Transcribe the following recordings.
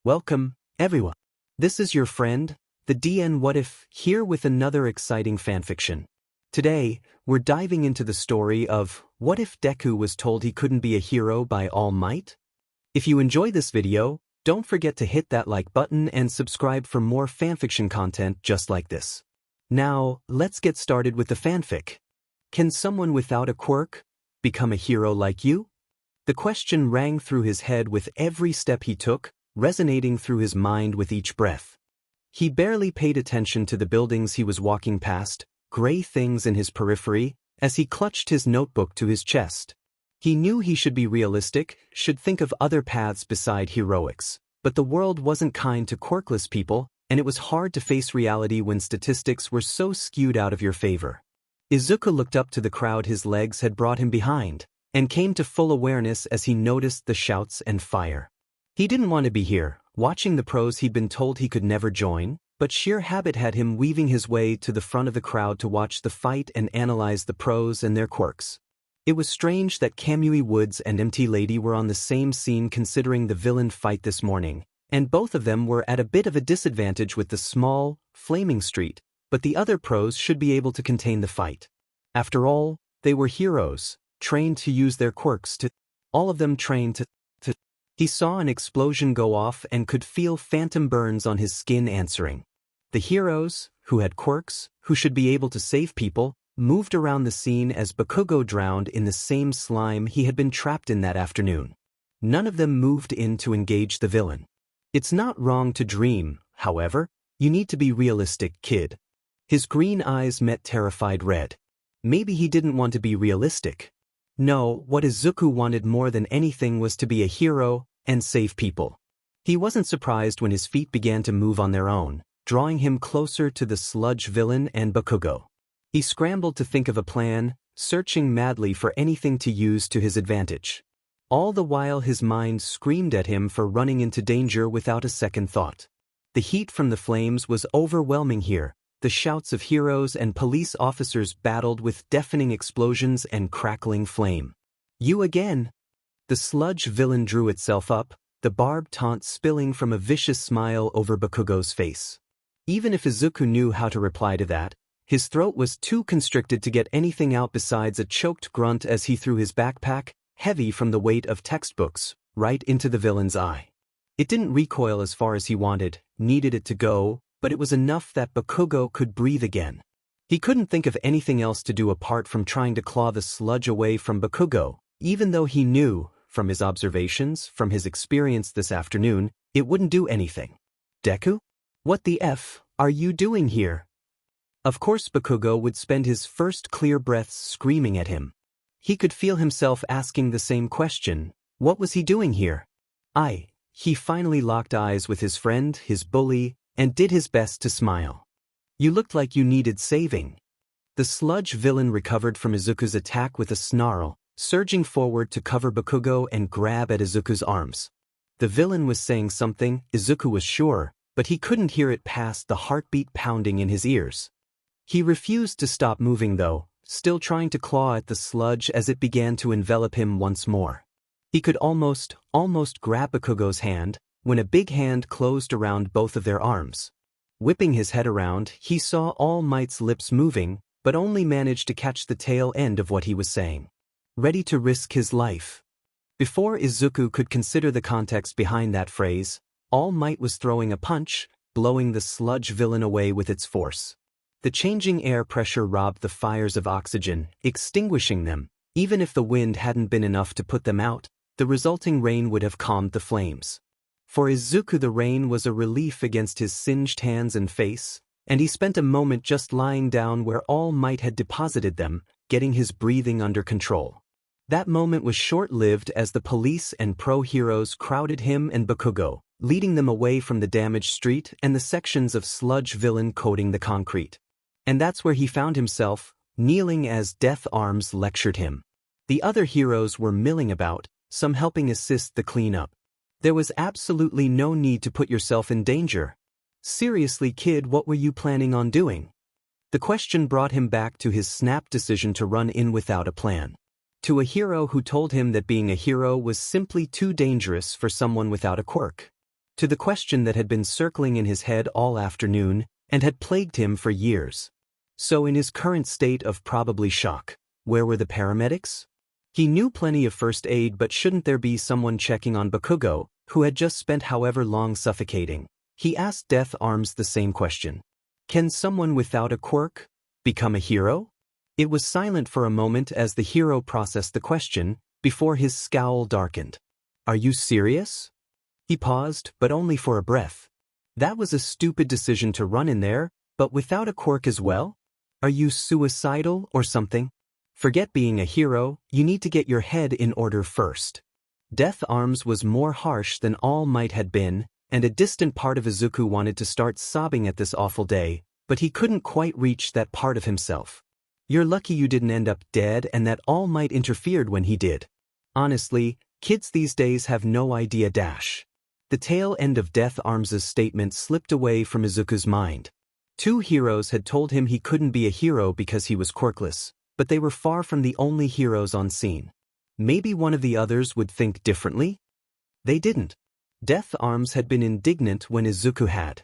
Welcome, everyone. This is your friend, the DN What If, here with another exciting fanfiction. Today, we're diving into the story of what if Deku was told he couldn't be a hero by All Might? If you enjoy this video, don't forget to hit that like button and subscribe for more fanfiction content just like this. Now, let's get started with the fanfic. Can someone without a quirk become a hero like you? The question rang through his head with every step he took, resonating through his mind with each breath. He barely paid attention to the buildings he was walking past, gray things in his periphery, as he clutched his notebook to his chest. He knew he should be realistic, should think of other paths beside heroics, but the world wasn't kind to quirkless people, and it was hard to face reality when statistics were so skewed out of your favor. Izuku looked up to the crowd his legs had brought him behind, and came to full awareness as he noticed the shouts and fire. He didn't want to be here, watching the pros he'd been told he could never join, but sheer habit had him weaving his way to the front of the crowd to watch the fight and analyze the pros and their quirks. It was strange that Kamui Woods and MT Lady were on the same scene considering the villain fight this morning, and both of them were at a bit of a disadvantage with the small, flaming street, but the other pros should be able to contain the fight. After all, they were heroes, trained to use their quirks all of them trained to. He saw an explosion go off and could feel phantom burns on his skin answering. The heroes, who had quirks, who should be able to save people, moved around the scene as Bakugo drowned in the same slime he had been trapped in that afternoon. None of them moved in to engage the villain. It's not wrong to dream, however, you need to be realistic, kid. His green eyes met terrified red. Maybe he didn't want to be realistic. No, what Izuku wanted more than anything was to be a hero and save people. He wasn't surprised when his feet began to move on their own, drawing him closer to the sludge villain and Bakugo. He scrambled to think of a plan, searching madly for anything to use to his advantage. All the while his mind screamed at him for running into danger without a second thought. The heat from the flames was overwhelming here. The shouts of heroes and police officers battled with deafening explosions and crackling flame. You again? The sludge villain drew itself up, the barbed taunt spilling from a vicious smile over Bakugo's face. Even if Izuku knew how to reply to that, his throat was too constricted to get anything out besides a choked grunt as he threw his backpack, heavy from the weight of textbooks, right into the villain's eye. It didn't recoil as far as he needed it to go, but it was enough that Bakugo could breathe again. He couldn't think of anything else to do apart from trying to claw the sludge away from Bakugo, even though he knew, from his observations, from his experience this afternoon, it wouldn't do anything. Deku? What the F are you doing here? Of course Bakugo would spend his first clear breaths screaming at him. He could feel himself asking the same question. What was he doing here? He finally locked eyes with his friend, his bully, and did his best to smile. You looked like you needed saving. The sludge villain recovered from Izuku's attack with a snarl, surging forward to cover Bakugo and grab at Izuku's arms. The villain was saying something, Izuku was sure, but he couldn't hear it past the heartbeat pounding in his ears. He refused to stop moving though, still trying to claw at the sludge as it began to envelop him once more. He could almost grab Bakugo's hand, when a big hand closed around both of their arms. Whipping his head around, he saw All Might's lips moving, but only managed to catch the tail end of what he was saying. Ready to risk his life. Before Izuku could consider the context behind that phrase, All Might was throwing a punch, blowing the sludge villain away with its force. The changing air pressure robbed the fires of oxygen, extinguishing them. Even if the wind hadn't been enough to put them out, the resulting rain would have calmed the flames. For Izuku the rain was a relief against his singed hands and face, and he spent a moment just lying down where All Might had deposited them, getting his breathing under control. That moment was short-lived as the police and pro-heroes crowded him and Bakugo, leading them away from the damaged street and the sections of sludge villain coating the concrete. And that's where he found himself, kneeling as Death Arms lectured him. The other heroes were milling about, some helping assist the cleanup. There was absolutely no need to put yourself in danger. Seriously, kid, what were you planning on doing? The question brought him back to his snap decision to run in without a plan. To a hero who told him that being a hero was simply too dangerous for someone without a quirk. To the question that had been circling in his head all afternoon and had plagued him for years. So in his current state of probably shock, where were the paramedics? He knew plenty of first aid, but shouldn't there be someone checking on Bakugo, who had just spent however long suffocating? He asked Death Arms the same question. Can someone without a quirk become a hero? It was silent for a moment as the hero processed the question, before his scowl darkened. Are you serious? He paused, but only for a breath. That was a stupid decision to run in there, but without a quirk as well? Are you suicidal or something? Forget being a hero, you need to get your head in order first. Death Arms was more harsh than All Might had been, and a distant part of Izuku wanted to start sobbing at this awful day, but he couldn't quite reach that part of himself. You're lucky you didn't end up dead and that All Might interfered when he did. Honestly, kids these days have no idea dash. The tail end of Death Arms' statement slipped away from Izuku's mind. 2 heroes had told him he couldn't be a hero because he was quirkless, but they were far from the only heroes on scene. Maybe one of the others would think differently? They didn't. Death Arms had been indignant when Izuku had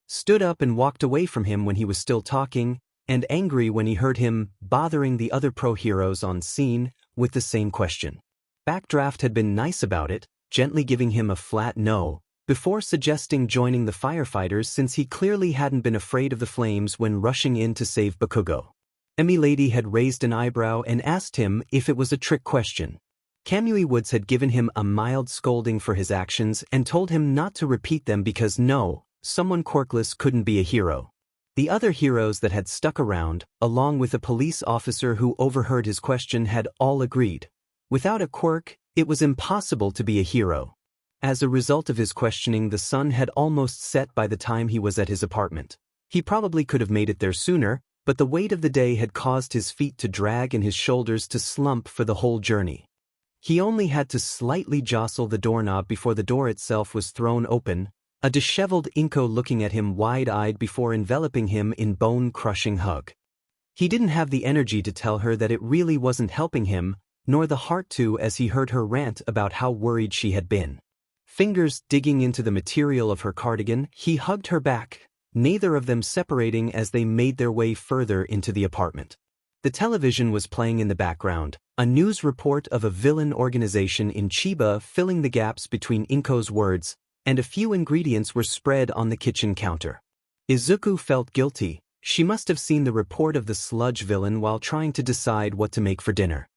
stood up and walked away from him when he was still talking, and angry when he heard him bothering the other pro-heroes on scene with the same question. Backdraft had been nice about it, gently giving him a flat no, before suggesting joining the firefighters since he clearly hadn't been afraid of the flames when rushing in to save Bakugo. Emilady had raised an eyebrow and asked him if it was a trick question. Kamui Woods had given him a mild scolding for his actions and told him not to repeat them because no, someone quirkless couldn't be a hero. The other heroes that had stuck around, along with a police officer who overheard his question, had all agreed. Without a quirk, it was impossible to be a hero. As a result of his questioning, the sun had almost set by the time he was at his apartment. He probably could have made it there sooner, but the weight of the day had caused his feet to drag and his shoulders to slump for the whole journey. He only had to slightly jostle the doorknob before the door itself was thrown open, a disheveled Inko looking at him wide-eyed before enveloping him in bone-crushing hug. He didn't have the energy to tell her that it really wasn't helping him, nor the heart to, as he heard her rant about how worried she had been. Fingers digging into the material of her cardigan, he hugged her back, neither of them separating as they made their way further into the apartment. The television was playing in the background, a news report of a villain organization in Chiba filling the gaps between Inko's words, and a few ingredients were spread on the kitchen counter. Izuku felt guilty. She must have seen the report of the sludge villain while trying to decide what to make for dinner.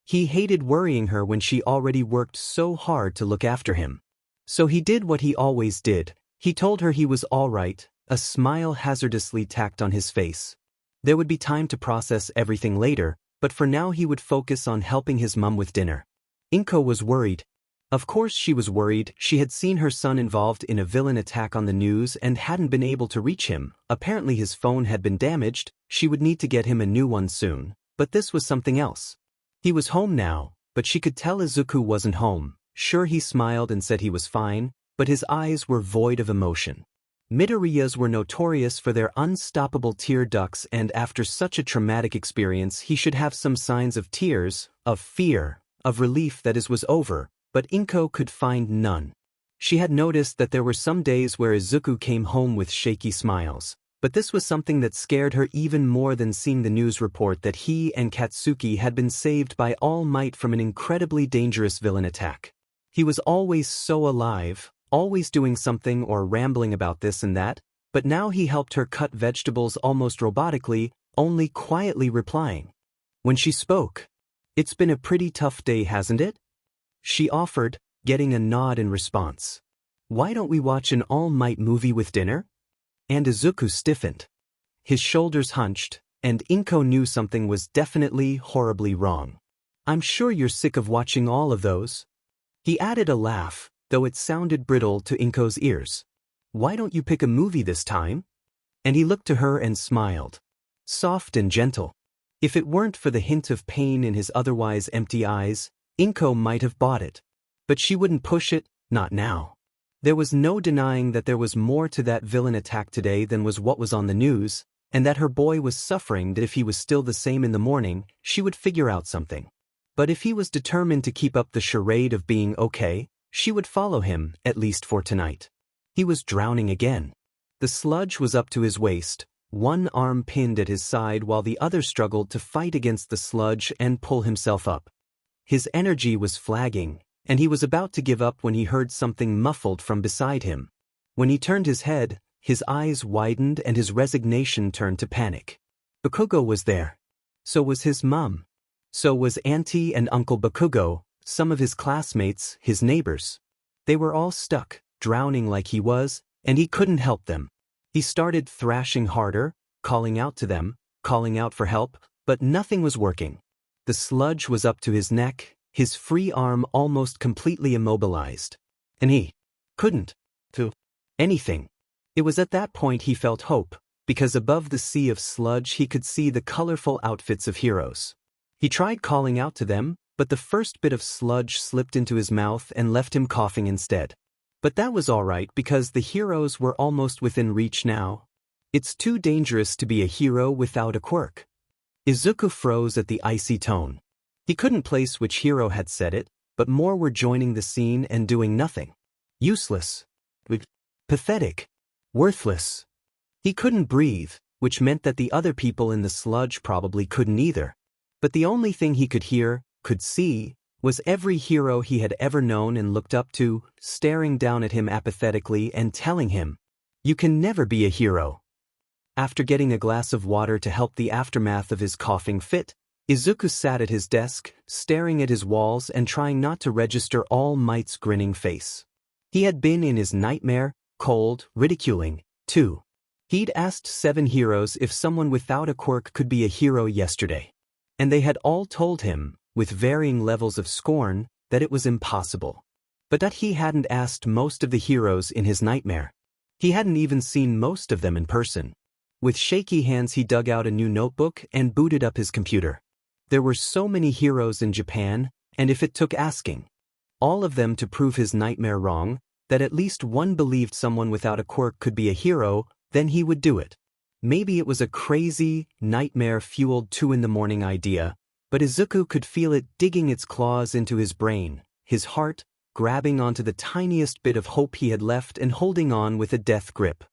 He hated worrying her when she already worked so hard to look after him. So he did what he always did. He told her he was all right, a smile hazardously tacked on his face. There would be time to process everything later, but for now he would focus on helping his mum with dinner. Inko was worried. Of course she was worried. She had seen her son involved in a villain attack on the news and hadn't been able to reach him. Apparently his phone had been damaged. She would need to get him a new one soon. But this was something else. He was home now, but she could tell Izuku wasn't home. Sure, he smiled and said he was fine, but his eyes were void of emotion. Midoriyas were notorious for their unstoppable tear ducts, and after such a traumatic experience he should have some signs of tears, of fear, of relief that it was over, but Inko could find none. She had noticed that there were some days where Izuku came home with shaky smiles, but this was something that scared her even more than seeing the news report that he and Katsuki had been saved by All Might from an incredibly dangerous villain attack. He was always so alive, always doing something or rambling about this and that, but now he helped her cut vegetables almost robotically, only quietly replying. When she spoke, "It's been a pretty tough day, hasn't it?" she offered, getting a nod in response. "Why don't we watch an All Might movie with dinner?" And Izuku stiffened. His shoulders hunched, and Inko knew something was definitely horribly wrong. "I'm sure you're sick of watching all of those." He added a laugh, though it sounded brittle to Inko's ears. "Why don't you pick a movie this time?" And he looked to her and smiled. Soft and gentle. If it weren't for the hint of pain in his otherwise empty eyes, Inko might have bought it. But she wouldn't push it, not now. There was no denying that there was more to that villain attack today than was what was on the news, and that her boy was suffering, that if he was still the same in the morning, she would figure out something. But if he was determined to keep up the charade of being okay, she would follow him, at least for tonight. He was drowning again. The sludge was up to his waist, one arm pinned at his side while the other struggled to fight against the sludge and pull himself up. His energy was flagging, and he was about to give up when he heard something muffled from beside him. When he turned his head, his eyes widened and his resignation turned to panic. Bakugo was there. So was his mum. So was Auntie and Uncle Bakugo, some of his classmates, his neighbors. They were all stuck, drowning like he was, and he couldn't help them. He started thrashing harder, calling out to them, calling out for help, but nothing was working. The sludge was up to his neck, his free arm almost completely immobilized. And he couldn't do anything. It was at that point he felt hope, because above the sea of sludge he could see the colorful outfits of heroes. He tried calling out to them, but the first bit of sludge slipped into his mouth and left him coughing instead. But that was all right because the heroes were almost within reach now. It's too dangerous to be a hero without a quirk. Izuku froze at the icy tone. He couldn't place which hero had said it, but more were joining the scene and doing nothing. Useless. Pathetic. Worthless. He couldn't breathe, which meant that the other people in the sludge probably couldn't either. But the only thing he could hear, could see, was every hero he had ever known and looked up to, staring down at him apathetically and telling him, "You can never be a hero." After getting a glass of water to help the aftermath of his coughing fit, Izuku sat at his desk, staring at his walls and trying not to register All Might's grinning face. He had been in his nightmare, cold, ridiculing, too. He'd asked 7 heroes if someone without a quirk could be a hero yesterday. And they had all told him, with varying levels of scorn, that it was impossible. But that he hadn't asked most of the heroes in his nightmare. He hadn't even seen most of them in person. With shaky hands he dug out a new notebook and booted up his computer. There were so many heroes in Japan, and if it took asking all of them to prove his nightmare wrong, that at least one believed someone without a quirk could be a hero, then he would do it. Maybe it was a crazy, nightmare-fueled 2 a.m. idea, but Izuku could feel it digging its claws into his brain, his heart, grabbing onto the tiniest bit of hope he had left and holding on with a death grip.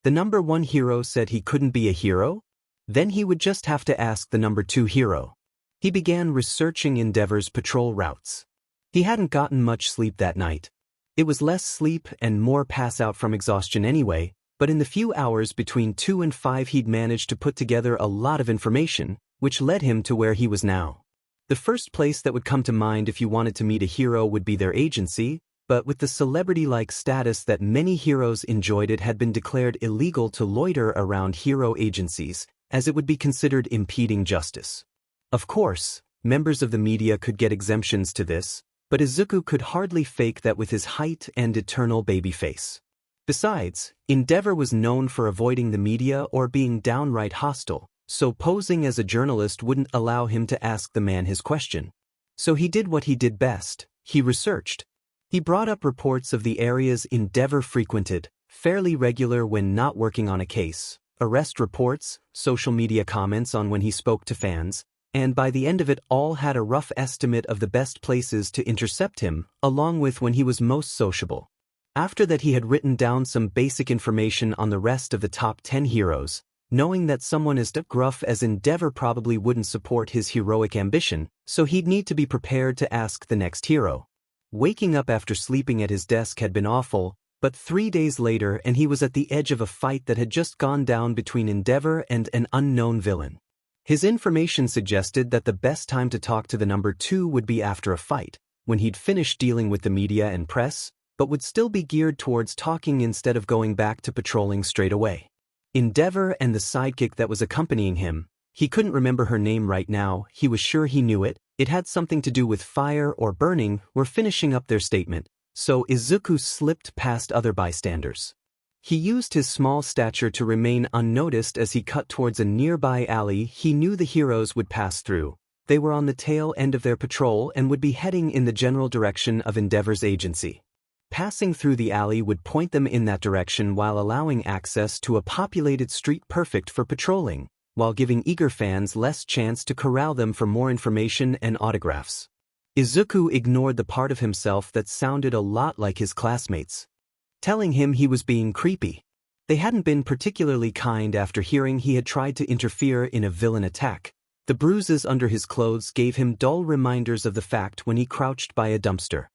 The number 1 hero said he couldn't be a hero? Then he would just have to ask the number 2 hero. He began researching Endeavor's patrol routes. He hadn't gotten much sleep that night. It was less sleep and more pass out from exhaustion anyway, but in the few hours between 2 and 5 he'd managed to put together a lot of information, which led him to where he was now. The first place that would come to mind if you wanted to meet a hero would be their agency, but with the celebrity-like status that many heroes enjoyed, it had been declared illegal to loiter around hero agencies, as it would be considered impeding justice. Of course, members of the media could get exemptions to this, but Izuku could hardly fake that with his height and eternal baby face. Besides, Endeavor was known for avoiding the media or being downright hostile, so posing as a journalist wouldn't allow him to ask the man his question. So he did what he did best: he researched. He brought up reports of the areas Endeavor frequented, fairly regular when not working on a case, arrest reports, social media comments on when he spoke to fans, and by the end of it all had a rough estimate of the best places to intercept him, along with when he was most sociable. After that he had written down some basic information on the rest of the top 10 heroes, knowing that someone as gruff as Endeavor probably wouldn't support his heroic ambition, so he'd need to be prepared to ask the next hero. Waking up after sleeping at his desk had been awful, but 3 days later and he was at the edge of a fight that had just gone down between Endeavor and an unknown villain. His information suggested that the best time to talk to the number 2 would be after a fight, when he'd finished dealing with the media and press, but would still be geared towards talking instead of going back to patrolling straight away. Endeavor and the sidekick that was accompanying him, he couldn't remember her name right now, he was sure he knew it, it had something to do with fire or burning, were finishing up their statement, so Izuku slipped past other bystanders. He used his small stature to remain unnoticed as he cut towards a nearby alley he knew the heroes would pass through. They were on the tail end of their patrol and would be heading in the general direction of Endeavor's agency. Passing through the alley would point them in that direction while allowing access to a populated street perfect for patrolling, while giving eager fans less chance to corral them for more information and autographs. Izuku ignored the part of himself that sounded a lot like his classmates. telling him he was being creepy. They hadn't been particularly kind after hearing he had tried to interfere in a villain attack. The bruises under his clothes gave him dull reminders of the fact when he crouched by a dumpster.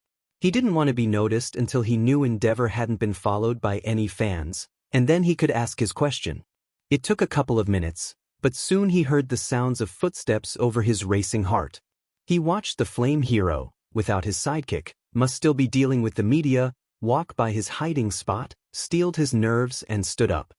He didn't want to be noticed until he knew Endeavor hadn't been followed by any fans, and then he could ask his question. It took a couple of minutes, but soon he heard the sounds of footsteps over his racing heart. He watched the flame hero, without his sidekick, must still be dealing with the media, walk by his hiding spot, steeled his nerves and stood up.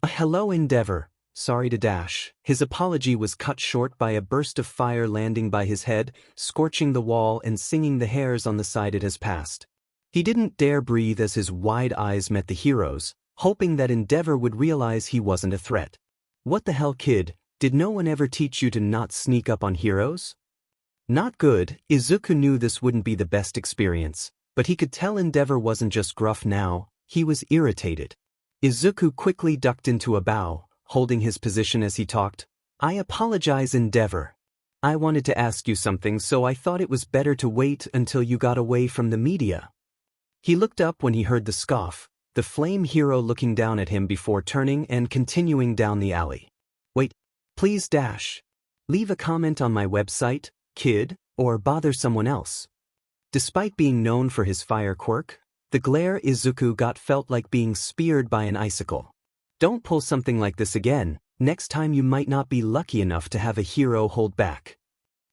Hello Endeavor, sorry to dash." His apology was cut short by a burst of fire landing by his head, scorching the wall and singing the hairs on the side it has passed. He didn't dare breathe as his wide eyes met the hero's, hoping that Endeavor would realize he wasn't a threat. "What the hell, kid, did no one ever teach you to not sneak up on heroes?" Not good. Izuku knew this wouldn't be the best experience, but he could tell Endeavor wasn't just gruff now, he was irritated. Izuku quickly ducked into a bow, holding his position as he talked. "I apologize, Endeavor. I wanted to ask you something, so I thought it was better to wait until you got away from the media." He looked up when he heard the scoff, the flame hero looking down at him before turning and continuing down the alley. "Wait, please dash. Leave a comment on my website, kid, or bother someone else." Despite being known for his fire quirk, the glare Izuku got felt like being speared by an icicle. "Don't pull something like this again, next time you might not be lucky enough to have a hero hold back."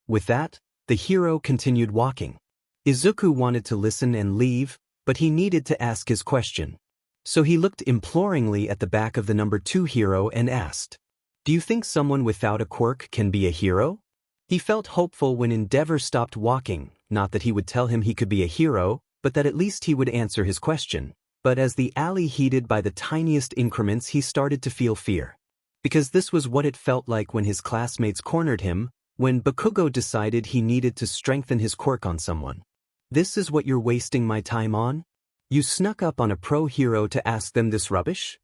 With that, the hero continued walking. Izuku wanted to listen and leave, but he needed to ask his question. So he looked imploringly at the back of the number 2 hero and asked, "Do you think someone without a quirk can be a hero?" He felt hopeful when Endeavor stopped walking, not that he would tell him he could be a hero, but that at least he would answer his question. But as the alley heated by the tiniest increments, he started to feel fear. Because this was what it felt like when his classmates cornered him, when Bakugo decided he needed to strengthen his quirk on someone. "This is what you're wasting my time on? You snuck up on a pro hero to ask them this rubbish?"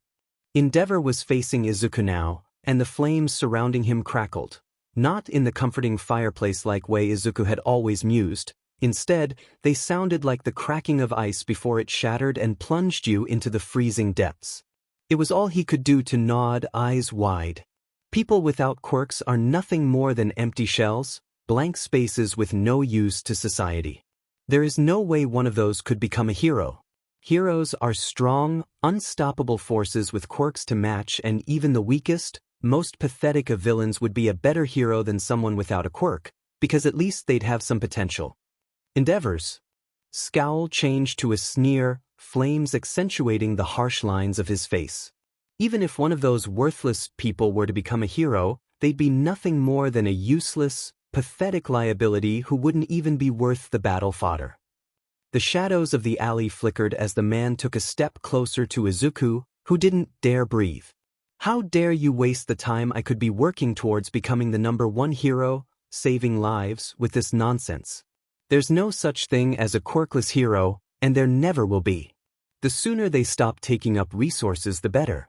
Endeavor was facing Izuku now, and the flames surrounding him crackled. Not in the comforting fireplace-like way Izuku had always mused. Instead, they sounded like the cracking of ice before it shattered and plunged you into the freezing depths. It was all he could do to nod, eyes wide. People without quirks are nothing more than empty shells, blank spaces with no use to society. There is no way one of those could become a hero. Heroes are strong, unstoppable forces with quirks to match, and even the weakest, most pathetic of villains would be a better hero than someone without a quirk, because at least they'd have some potential. Endeavor's scowl changed to a sneer, flames accentuating the harsh lines of his face. Even if one of those worthless people were to become a hero, they'd be nothing more than a useless, pathetic liability who wouldn't even be worth the battle fodder. The shadows of the alley flickered as the man took a step closer to Izuku, who didn't dare breathe. "How dare you waste the time I could be working towards becoming the number 1 hero, saving lives, with this nonsense? There's no such thing as a quirkless hero, and there never will be. The sooner they stop taking up resources, the better."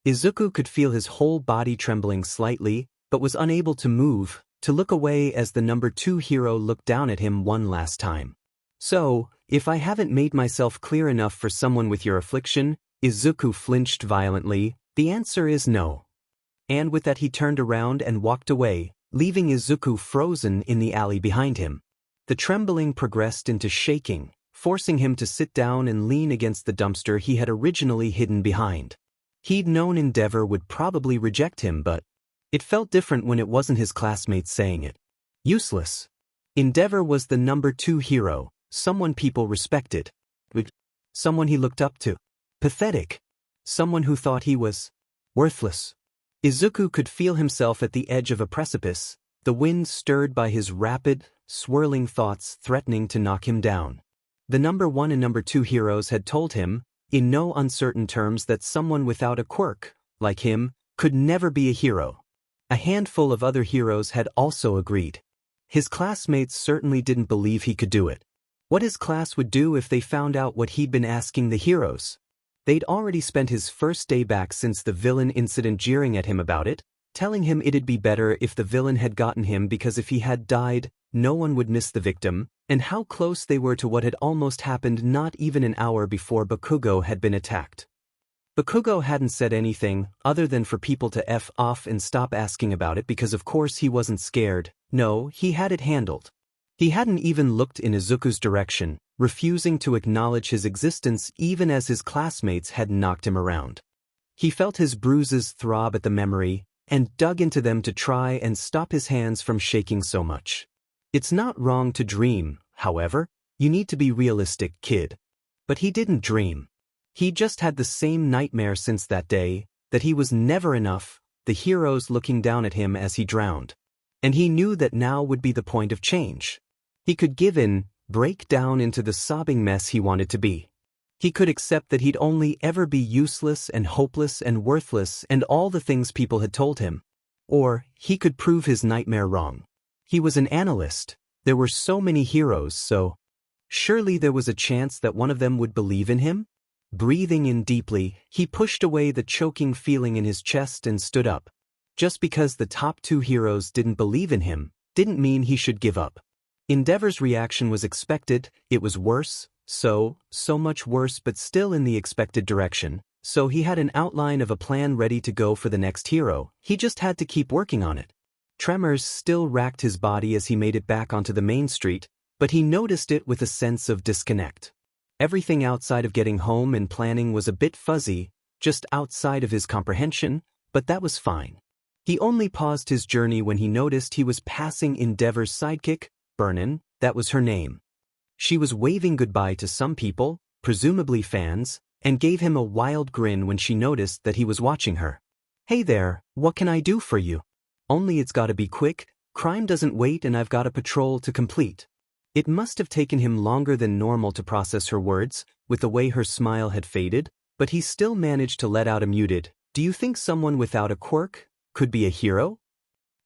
Izuku could feel his whole body trembling slightly, but was unable to move, to look away as the number 2 hero looked down at him one last time. "So, if I haven't made myself clear enough for someone with your affliction," Izuku flinched violently, "the answer is no." And with that he turned around and walked away, leaving Izuku frozen in the alley behind him. The trembling progressed into shaking, forcing him to sit down and lean against the dumpster he had originally hidden behind. He'd known Endeavor would probably reject him, but it felt different when it wasn't his classmates saying it. Useless. Endeavor was the number 2 hero, someone people respected. Someone he looked up to. Pathetic. Someone who thought he was worthless. Izuku could feel himself at the edge of a precipice, the wind stirred by his rapid, swirling thoughts threatening to knock him down. The number 1 and number 2 heroes had told him, in no uncertain terms, that someone without a quirk, like him, could never be a hero. A handful of other heroes had also agreed. His classmates certainly didn't believe he could do it. What his class would do if they found out what he'd been asking the heroes? They'd already spent his first day back since the villain incident jeering at him about it, telling him it'd be better if the villain had gotten him because if he had died, no one would miss the victim, and how close they were to what had almost happened not even an hour before Bakugo had been attacked. Bakugo hadn't said anything other than for people to F off and stop asking about it because of course he wasn't scared. No, he had it handled. He hadn't even looked in Izuku's direction, refusing to acknowledge his existence even as his classmates had knocked him around. He felt his bruises throb at the memory, and dug into them to try and stop his hands from shaking so much. It's not wrong to dream, however, you need to be realistic, kid. But he didn't dream. He just had the same nightmare since that day, that he was never enough, the heroes looking down at him as he drowned. And he knew that now would be the point of change. He could give in, break down into the sobbing mess he wanted to be. He could accept that he'd only ever be useless and hopeless and worthless and all the things people had told him. Or, he could prove his nightmare wrong. He was an analyst. There were so many heroes, so surely there was a chance that one of them would believe in him? Breathing in deeply, he pushed away the choking feeling in his chest and stood up. Just because the top two heroes didn't believe in him, didn't mean he should give up. Endeavor's reaction was expected. It was worse. So much worse, but still in the expected direction. So he had an outline of a plan ready to go for the next hero. He just had to keep working on it. Tremors still racked his body as he made it back onto the main street, but he noticed it with a sense of disconnect. Everything outside of getting home and planning was a bit fuzzy, just outside of his comprehension, but that was fine. He only paused his journey when he noticed he was passing Endeavor's sidekick, Burnin, that was her name. She was waving goodbye to some people, presumably fans, and gave him a wild grin when she noticed that he was watching her. "Hey there, what can I do for you?" "Only it's gotta be quick, crime doesn't wait and I've got a patrol to complete." It must have taken him longer than normal to process her words, with the way her smile had faded, but he still managed to let out a muted, "Do you think someone without a quirk could be a hero?"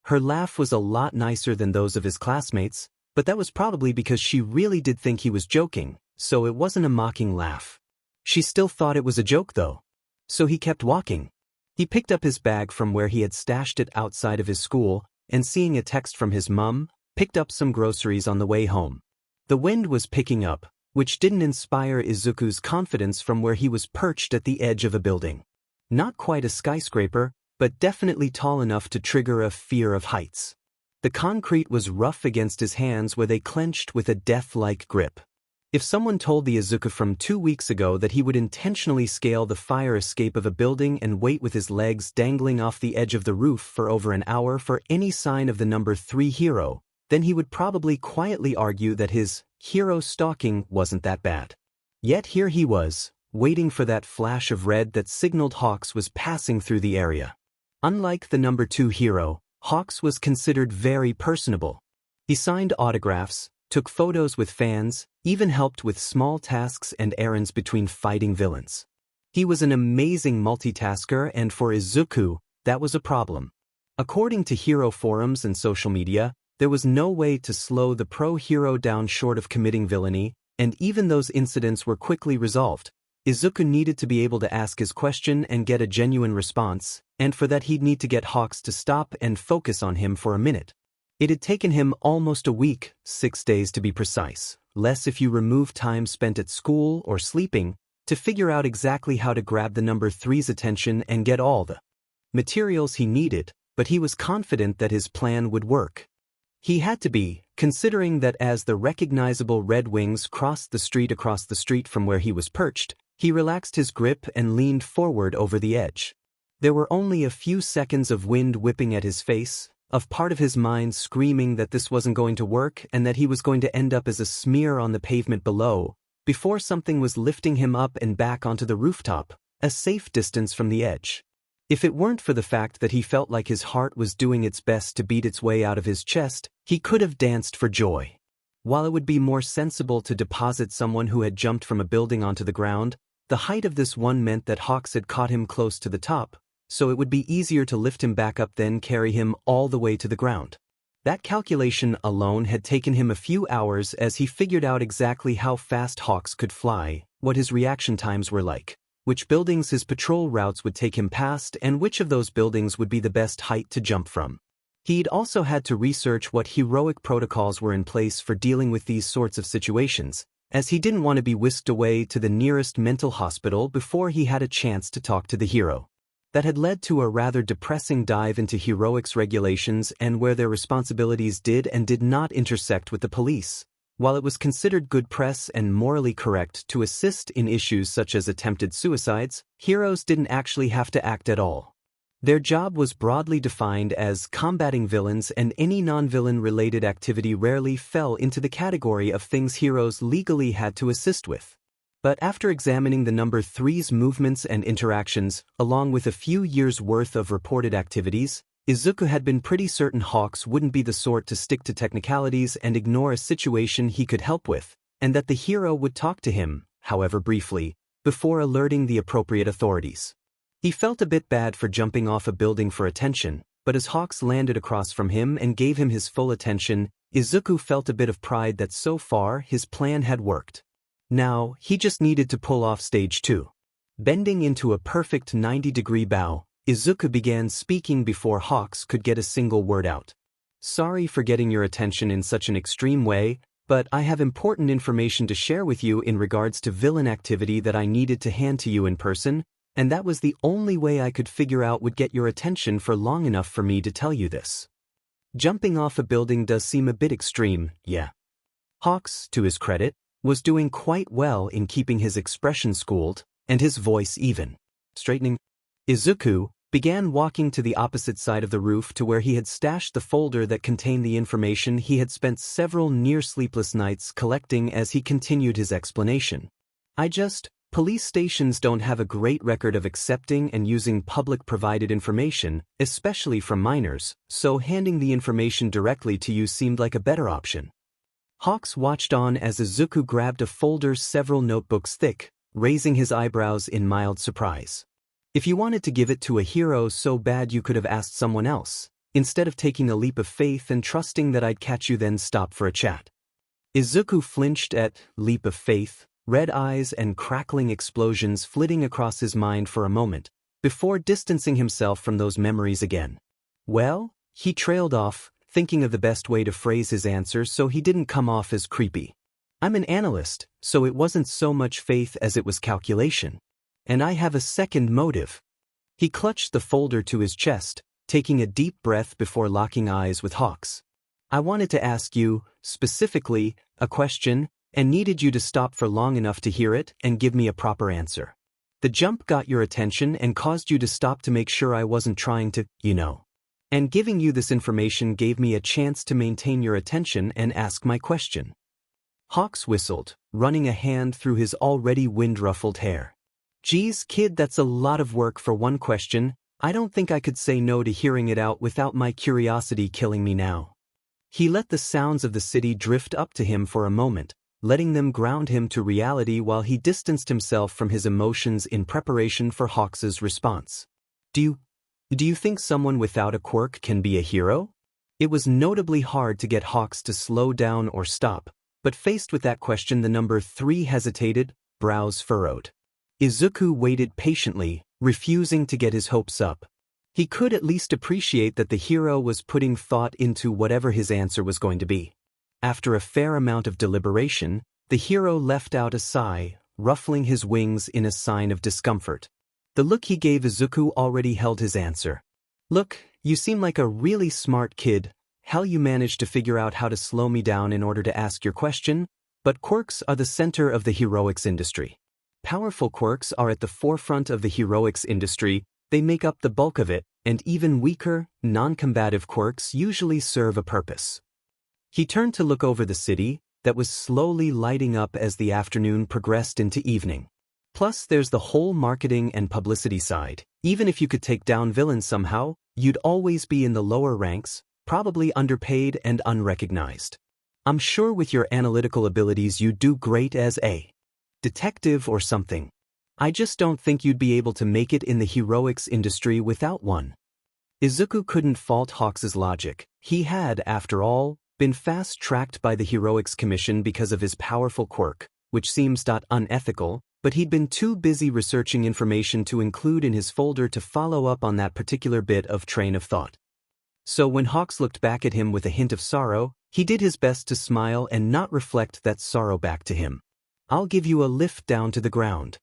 Her laugh was a lot nicer than those of his classmates, but that was probably because she really did think he was joking, so it wasn't a mocking laugh. She still thought it was a joke though. So he kept walking. He picked up his bag from where he had stashed it outside of his school, and seeing a text from his mum, picked up some groceries on the way home. The wind was picking up, which didn't inspire Izuku's confidence from where he was perched at the edge of a building. Not quite a skyscraper, but definitely tall enough to trigger a fear of heights. The concrete was rough against his hands where they clenched with a death-like grip. If someone told the Izuku from 2 weeks ago that he would intentionally scale the fire escape of a building and wait with his legs dangling off the edge of the roof for over an hour for any sign of the number 3 hero, then he would probably quietly argue that his hero stalking wasn't that bad. Yet here he was, waiting for that flash of red that signaled Hawks was passing through the area. Unlike the number 2 hero, Hawks was considered very personable. He signed autographs, took photos with fans, even helped with small tasks and errands between fighting villains. He was an amazing multitasker, and for Izuku, that was a problem. According to hero forums and social media, there was no way to slow the pro-hero down short of committing villainy, and even those incidents were quickly resolved. Izuku needed to be able to ask his question and get a genuine response, and for that he'd need to get Hawks to stop and focus on him for a minute. It had taken him almost a week, 6 days to be precise, less if you remove time spent at school or sleeping, to figure out exactly how to grab the number 3's attention and get all the materials he needed, but he was confident that his plan would work. He had to be, considering that as the recognizable red wings crossed the street across the street from where he was perched, he relaxed his grip and leaned forward over the edge. There were only a few seconds of wind whipping at his face, of part of his mind screaming that this wasn't going to work and that he was going to end up as a smear on the pavement below, before something was lifting him up and back onto the rooftop, a safe distance from the edge. If it weren't for the fact that he felt like his heart was doing its best to beat its way out of his chest, he could have danced for joy. While it would be more sensible to deposit someone who had jumped from a building onto the ground, the height of this one meant that Hawks had caught him close to the top, so it would be easier to lift him back up than carry him all the way to the ground. That calculation alone had taken him a few hours as he figured out exactly how fast Hawks could fly, what his reaction times were like. which buildings his patrol routes would take him past and which of those buildings would be the best height to jump from. He'd also had to research what heroic protocols were in place for dealing with these sorts of situations, as he didn't want to be whisked away to the nearest mental hospital before he had a chance to talk to the hero. That had led to a rather depressing dive into heroics regulations and where their responsibilities did and did not intersect with the police. While it was considered good press and morally correct to assist in issues such as attempted suicides, heroes didn't actually have to act at all. Their job was broadly defined as combating villains, and any non-villain-related activity rarely fell into the category of things heroes legally had to assist with. But after examining the number 3's movements and interactions, along with a few years' worth of reported activities, Izuku had been pretty certain Hawks wouldn't be the sort to stick to technicalities and ignore a situation he could help with, and that the hero would talk to him, however briefly, before alerting the appropriate authorities. He felt a bit bad for jumping off a building for attention, but as Hawks landed across from him and gave him his full attention, Izuku felt a bit of pride that so far his plan had worked. Now, he just needed to pull off stage 2. Bending into a perfect 90-degree bow, Izuku began speaking before Hawks could get a single word out. "Sorry for getting your attention in such an extreme way, but I have important information to share with you in regards to villain activity that I needed to hand to you in person, and that was the only way I could figure out would get your attention for long enough for me to tell you this. Jumping off a building does seem a bit extreme, yeah." Hawks, to his credit, was doing quite well in keeping his expression schooled, and his voice even. Straightening. Izuku began walking to the opposite side of the roof to where he had stashed the folder that contained the information he had spent several near-sleepless nights collecting as he continued his explanation. Police stations don't have a great record of accepting and using public-provided information, especially from minors, so handing the information directly to you seemed like a better option." Hawks watched on as Izuku grabbed a folder several notebooks thick, raising his eyebrows in mild surprise. "If you wanted to give it to a hero so bad you could have asked someone else, instead of taking a leap of faith and trusting that I'd catch you then stop for a chat." Izuku flinched at leap of faith, red eyes and crackling explosions flitting across his mind for a moment, before distancing himself from those memories again. "Well," he trailed off, thinking of the best way to phrase his answer so he didn't come off as creepy. "I'm an analyst, so it wasn't so much faith as it was calculation. And I have a second motive." He clutched the folder to his chest, taking a deep breath before locking eyes with Hawks. "I wanted to ask you, specifically, a question, and needed you to stop for long enough to hear it and give me a proper answer. The jump got your attention and caused you to stop to make sure I wasn't trying to, And giving you this information gave me a chance to maintain your attention and ask my question." Hawks whistled, running a hand through his already wind-ruffled hair. "Geez, kid, that's a lot of work for one question. I don't think I could say no to hearing it out without my curiosity killing me now." He let the sounds of the city drift up to him for a moment, letting them ground him to reality while he distanced himself from his emotions in preparation for Hawks's response. Do you think someone without a quirk can be a hero?" It was notably hard to get Hawks to slow down or stop, but faced with that question the number 3 hesitated, brows furrowed. Izuku waited patiently, refusing to get his hopes up. He could at least appreciate that the hero was putting thought into whatever his answer was going to be. After a fair amount of deliberation, the hero let out a sigh, ruffling his wings in a sign of discomfort. The look he gave Izuku already held his answer. "Look, you seem like a really smart kid. Hell, you managed to figure out how to slow me down in order to ask your question, but quirks are the center of the heroics industry. Powerful quirks are at the forefront of the heroics industry, they make up the bulk of it, and even weaker, non-combative quirks usually serve a purpose." He turned to look over the city, that was slowly lighting up as the afternoon progressed into evening. Plus, there's the whole marketing and publicity side. Even if you could take down villains somehow, you'd always be in the lower ranks, probably underpaid and unrecognized. I'm sure with your analytical abilities you'd do great as a detective or something. I just don't think you'd be able to make it in the heroics industry without one." Izuku couldn't fault Hawks's logic. He had, after all, been fast-tracked by the Heroics Commission because of his powerful quirk, which seems unethical, but he'd been too busy researching information to include in his folder to follow up on that particular bit of train of thought. So when Hawks looked back at him with a hint of sorrow, he did his best to smile and not reflect that sorrow back to him. "I'll give you a lift down to the ground."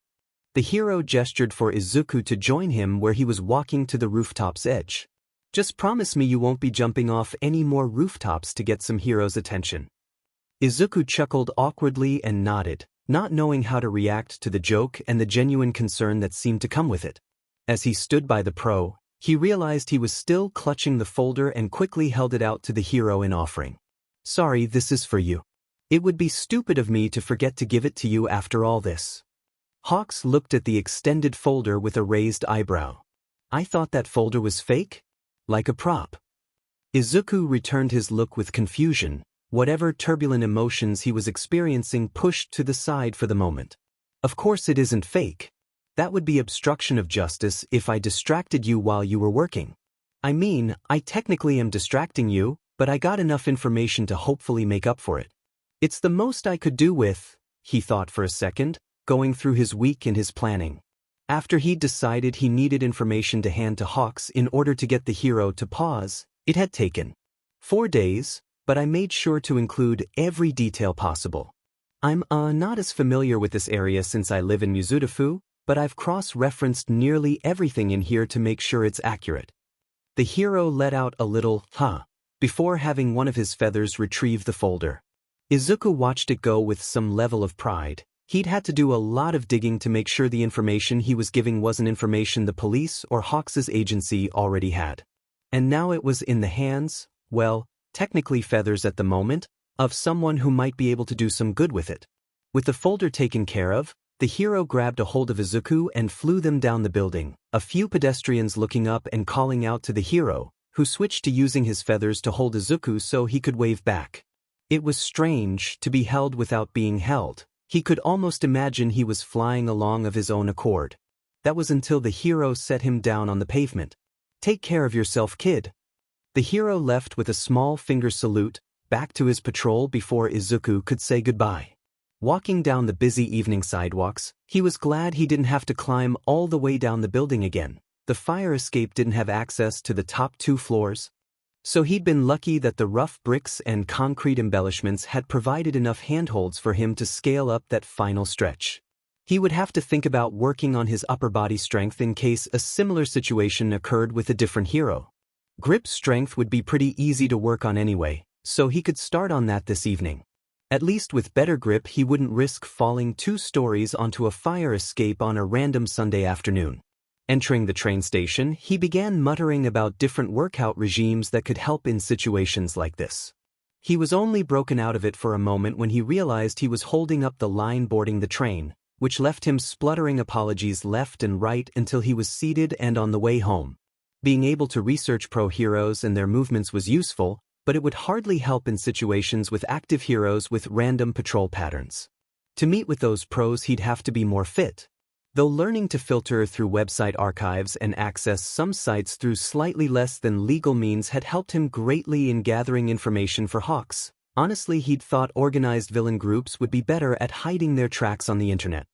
The hero gestured for Izuku to join him where he was walking to the rooftop's edge. "Just promise me you won't be jumping off any more rooftops to get some hero's attention." Izuku chuckled awkwardly and nodded, not knowing how to react to the joke and the genuine concern that seemed to come with it. As he stood by the pro, he realized he was still clutching the folder and quickly held it out to the hero in offering. "Sorry, this is for you. It would be stupid of me to forget to give it to you after all this." Hawks looked at the extended folder with a raised eyebrow. "I thought that folder was fake? Like a prop." Izuku returned his look with confusion, whatever turbulent emotions he was experiencing pushed to the side for the moment. "Of course it isn't fake. That would be obstruction of justice if I distracted you while you were working. I mean, I technically am distracting you, but I got enough information to hopefully make up for it. It's the most I could do with," he thought for a second, going through his week and his planning. After he'd decided he needed information to hand to Hawks in order to get the hero to pause, it had taken 4 days, but I made sure to include every detail possible. "I'm not as familiar with this area since I live in Mizudafu, but I've cross-referenced nearly everything in here to make sure it's accurate." The hero let out a little "huh" before having one of his feathers retrieve the folder. Izuku watched it go with some level of pride. He'd had to do a lot of digging to make sure the information he was giving wasn't information the police or Hawks' agency already had. And now it was in the hands, well, technically feathers at the moment, of someone who might be able to do some good with it. With the folder taken care of, the hero grabbed a hold of Izuku and flew them down the building, a few pedestrians looking up and calling out to the hero, who switched to using his feathers to hold Izuku so he could wave back. It was strange to be held without being held. He could almost imagine he was flying along of his own accord. That was until the hero set him down on the pavement. "Take care of yourself, kid." The hero left with a small finger salute, back to his patrol before Izuku could say goodbye. Walking down the busy evening sidewalks, he was glad he didn't have to climb all the way down the building again. The fire escape didn't have access to the top 2 floors. So he'd been lucky that the rough bricks and concrete embellishments had provided enough handholds for him to scale up that final stretch. He would have to think about working on his upper body strength in case a similar situation occurred with a different hero. Grip strength would be pretty easy to work on anyway, so he could start on that this evening. At least with better grip he wouldn't risk falling 2 stories onto a fire escape on a random Sunday afternoon. Entering the train station, he began muttering about different workout regimes that could help in situations like this. He was only broken out of it for a moment when he realized he was holding up the line boarding the train, which left him spluttering apologies left and right until he was seated and on the way home. Being able to research pro heroes and their movements was useful, but it would hardly help in situations with active heroes with random patrol patterns. To meet with those pros he'd have to be more fit. Though learning to filter through website archives and access some sites through slightly less than legal means had helped him greatly in gathering information for Hawks, honestly he'd thought organized villain groups would be better at hiding their tracks on the internet.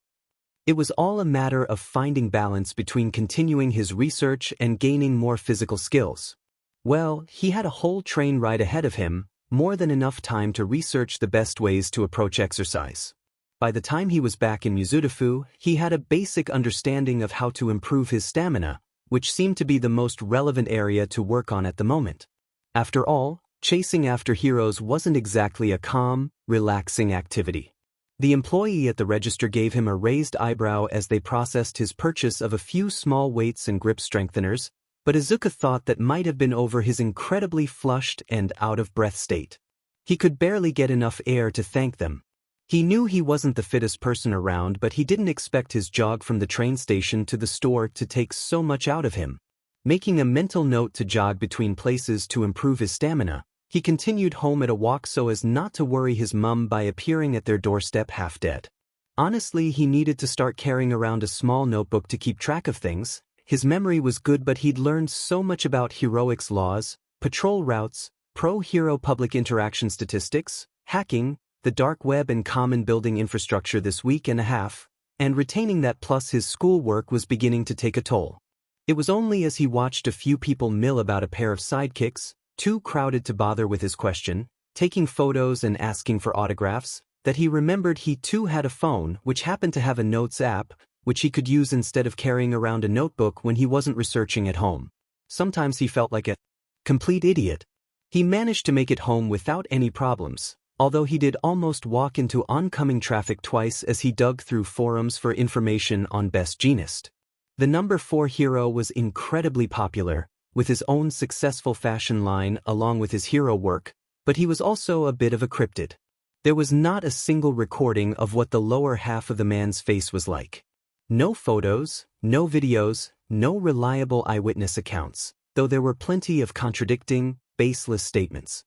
It was all a matter of finding balance between continuing his research and gaining more physical skills. Well, he had a whole train ride ahead of him, more than enough time to research the best ways to approach exercise. By the time he was back in Mizudafu, he had a basic understanding of how to improve his stamina, which seemed to be the most relevant area to work on at the moment. After all, chasing after heroes wasn't exactly a calm, relaxing activity. The employee at the register gave him a raised eyebrow as they processed his purchase of a few small weights and grip strengtheners, but Izuku thought that might have been over his incredibly flushed and out-of-breath state. He could barely get enough air to thank them. He knew he wasn't the fittest person around, but he didn't expect his jog from the train station to the store to take so much out of him. Making a mental note to jog between places to improve his stamina, he continued home at a walk so as not to worry his mum by appearing at their doorstep half dead. Honestly, he needed to start carrying around a small notebook to keep track of things. His memory was good, but he'd learned so much about heroics laws, patrol routes, pro-hero public interaction statistics, hacking, the dark web and common building infrastructure this week and a half, and retaining that plus his schoolwork was beginning to take a toll. It was only as he watched a few people mill about a pair of sidekicks, too crowded to bother with his question, taking photos and asking for autographs, that he remembered he too had a phone which happened to have a notes app, which he could use instead of carrying around a notebook when he wasn't researching at home. Sometimes he felt like a complete idiot. He managed to make it home without any problems, although he did almost walk into oncoming traffic twice as he dug through forums for information on Best Jeanist. The number 4 hero was incredibly popular, with his own successful fashion line along with his hero work, but he was also a bit of a cryptid. There was not a single recording of what the lower half of the man's face was like. No photos, no videos, no reliable eyewitness accounts, though there were plenty of contradicting, baseless statements.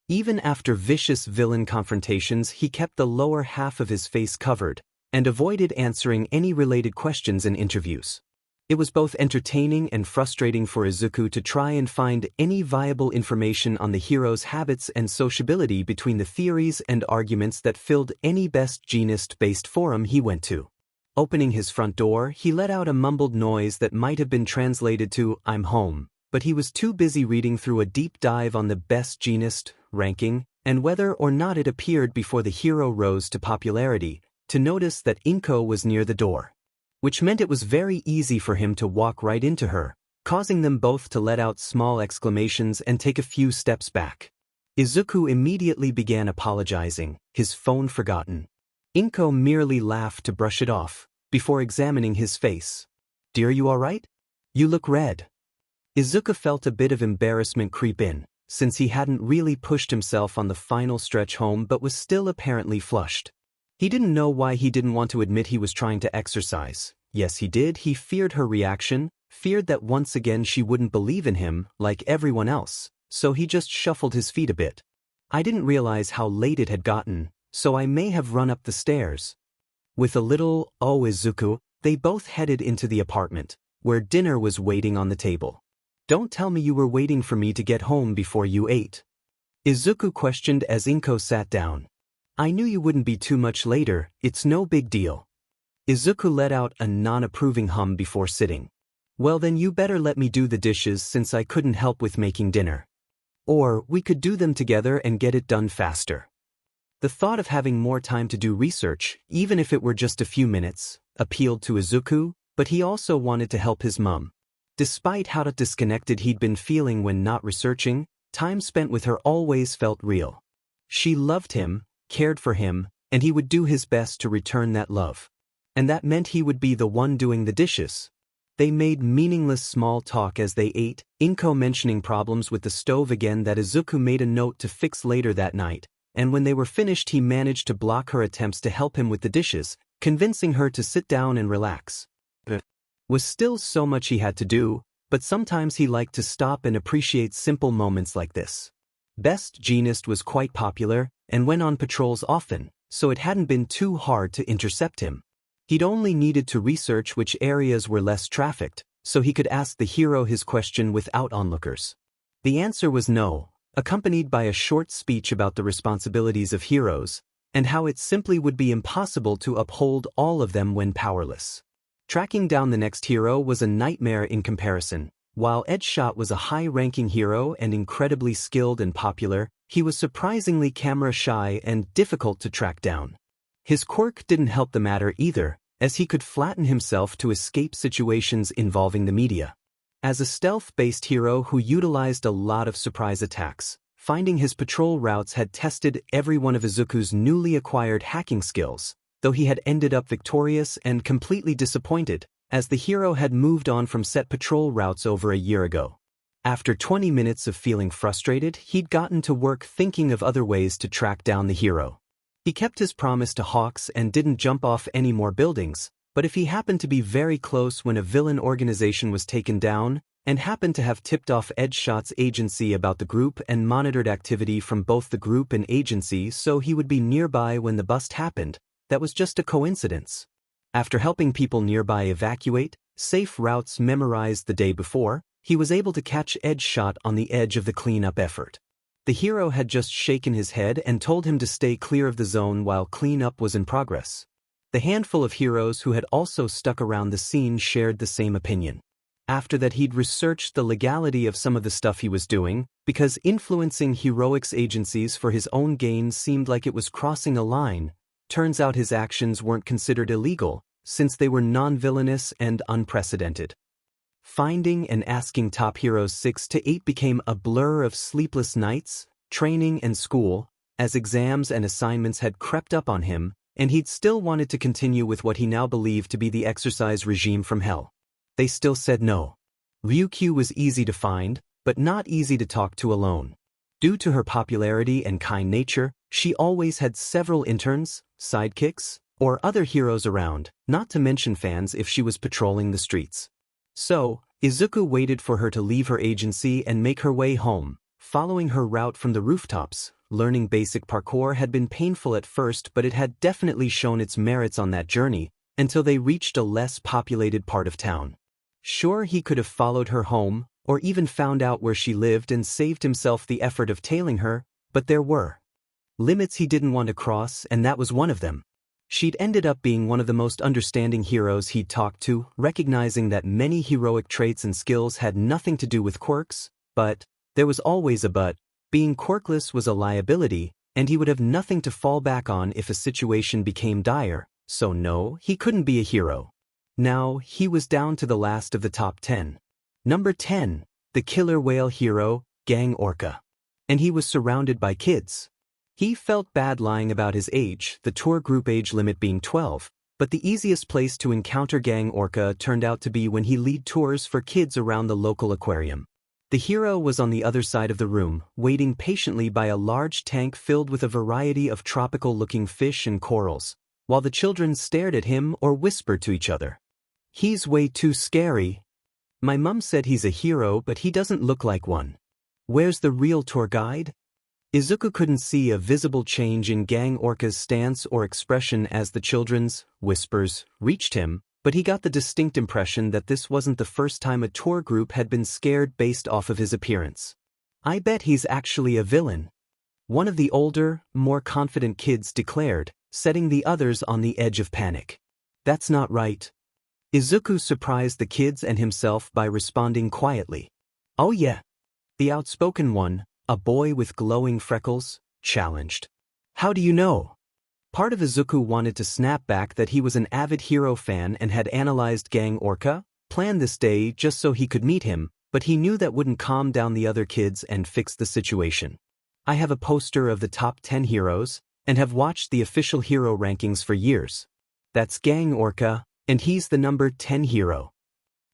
Even after vicious villain confrontations, he kept the lower half of his face covered and avoided answering any related questions in interviews. It was both entertaining and frustrating for Izuku to try and find any viable information on the hero's habits and sociability between the theories and arguments that filled any Best Jeanist-based forum he went to. Opening his front door, he let out a mumbled noise that might have been translated to, "I'm home," but he was too busy reading through a deep dive on the Best Jeanist ranking, and whether or not it appeared before the hero rose to popularity, to notice that Inko was near the door. Which meant it was very easy for him to walk right into her, causing them both to let out small exclamations and take a few steps back. Izuku immediately began apologizing, his phone forgotten. Inko merely laughed to brush it off, before examining his face. "Dear, you all right? You look red." Izuku felt a bit of embarrassment creep in, since he hadn't really pushed himself on the final stretch home but was still apparently flushed. He didn't know why he didn't want to admit he was trying to exercise. Yes, he did. He feared her reaction, feared that once again she wouldn't believe in him, like everyone else, so he just shuffled his feet a bit. "I didn't realize how late it had gotten, so I may have run up the stairs." With a little, "Oh, Izuku," they both headed into the apartment, where dinner was waiting on the table. "Don't tell me you were waiting for me to get home before you ate?" Izuku questioned as Inko sat down. "I knew you wouldn't be too much later, it's no big deal." Izuku let out a non-approving hum before sitting. "Well then you better let me do the dishes since I couldn't help with making dinner. Or we could do them together and get it done faster." The thought of having more time to do research, even if it were just a few minutes, appealed to Izuku, but he also wanted to help his mum. Despite how disconnected he'd been feeling when not researching, time spent with her always felt real. She loved him, cared for him, and he would do his best to return that love. And that meant he would be the one doing the dishes. They made meaningless small talk as they ate, Inko mentioning problems with the stove again that Izuku made a note to fix later that night, and when they were finished he managed to block her attempts to help him with the dishes, convincing her to sit down and relax. There was still so much he had to do, but sometimes he liked to stop and appreciate simple moments like this. Best Jeanist was quite popular, and went on patrols often, so it hadn't been too hard to intercept him. He'd only needed to research which areas were less trafficked, so he could ask the hero his question without onlookers. The answer was no, accompanied by a short speech about the responsibilities of heroes, and how it simply would be impossible to uphold all of them when powerless. Tracking down the next hero was a nightmare in comparison. While Edgeshot was a high-ranking hero and incredibly skilled and popular, he was surprisingly camera-shy and difficult to track down. His quirk didn't help the matter either, as he could flatten himself to escape situations involving the media. As a stealth-based hero who utilized a lot of surprise attacks, finding his patrol routes had tested every one of Izuku's newly acquired hacking skills, though he had ended up victorious and completely disappointed, as the hero had moved on from set patrol routes over a year ago. After 20 minutes of feeling frustrated, he'd gotten to work thinking of other ways to track down the hero. He kept his promise to Hawks and didn't jump off any more buildings, but if he happened to be very close when a villain organization was taken down, and happened to have tipped off Edgeshot's agency about the group and monitored activity from both the group and agency so he would be nearby when the bust happened, that was just a coincidence. After helping people nearby evacuate, safe routes memorized the day before, he was able to catch Edgeshot on the edge of the cleanup effort. The hero had just shaken his head and told him to stay clear of the zone while cleanup was in progress. The handful of heroes who had also stuck around the scene shared the same opinion. After that, he'd researched the legality of some of the stuff he was doing, because influencing heroics agencies for his own gain seemed like it was crossing a line. Turns out his actions weren't considered illegal, since they were non-villainous and unprecedented. Finding and asking top heroes 6 to 8 became a blur of sleepless nights, training and school, as exams and assignments had crept up on him, and he'd still wanted to continue with what he now believed to be the exercise regime from hell. They still said no. Ryukyu was easy to find, but not easy to talk to alone. Due to her popularity and kind nature, she always had several interns, sidekicks, or other heroes around, not to mention fans if she was patrolling the streets. So, Izuku waited for her to leave her agency and make her way home. Following her route from the rooftops, learning basic parkour had been painful at first, but it had definitely shown its merits on that journey, until they reached a less populated part of town. Sure, he could have followed her home, or even found out where she lived and saved himself the effort of tailing her, but there were limits he didn't want to cross, and that was one of them. She'd ended up being one of the most understanding heroes he'd talked to, recognizing that many heroic traits and skills had nothing to do with quirks, but there was always a but. Being quirkless was a liability, and he would have nothing to fall back on if a situation became dire, so no, he couldn't be a hero. Now, he was down to the last of the top 10. Number 10, the killer whale hero, Gang Orca. And he was surrounded by kids. He felt bad lying about his age, the tour group age limit being 12, but the easiest place to encounter Gang Orca turned out to be when he led tours for kids around the local aquarium. The hero was on the other side of the room, waiting patiently by a large tank filled with a variety of tropical-looking fish and corals, while the children stared at him or whispered to each other. "He's way too scary. My mum said he's a hero, but he doesn't look like one. Where's the real tour guide?" Izuku couldn't see a visible change in Gang Orca's stance or expression as the children's whispers reached him, but he got the distinct impression that this wasn't the first time a tour group had been scared based off of his appearance. "I bet he's actually a villain," one of the older, more confident kids declared, setting the others on the edge of panic. "That's not right." Izuku surprised the kids and himself by responding quietly. "Oh yeah." The outspoken one, a boy with glowing freckles, challenged. "How do you know?" Part of Izuku wanted to snap back that he was an avid hero fan and had analyzed Gang Orca, planned this day just so he could meet him, but he knew that wouldn't calm down the other kids and fix the situation. "I have a poster of the top 10 heroes, and have watched the official hero rankings for years. That's Gang Orca, and he's the number 10 hero."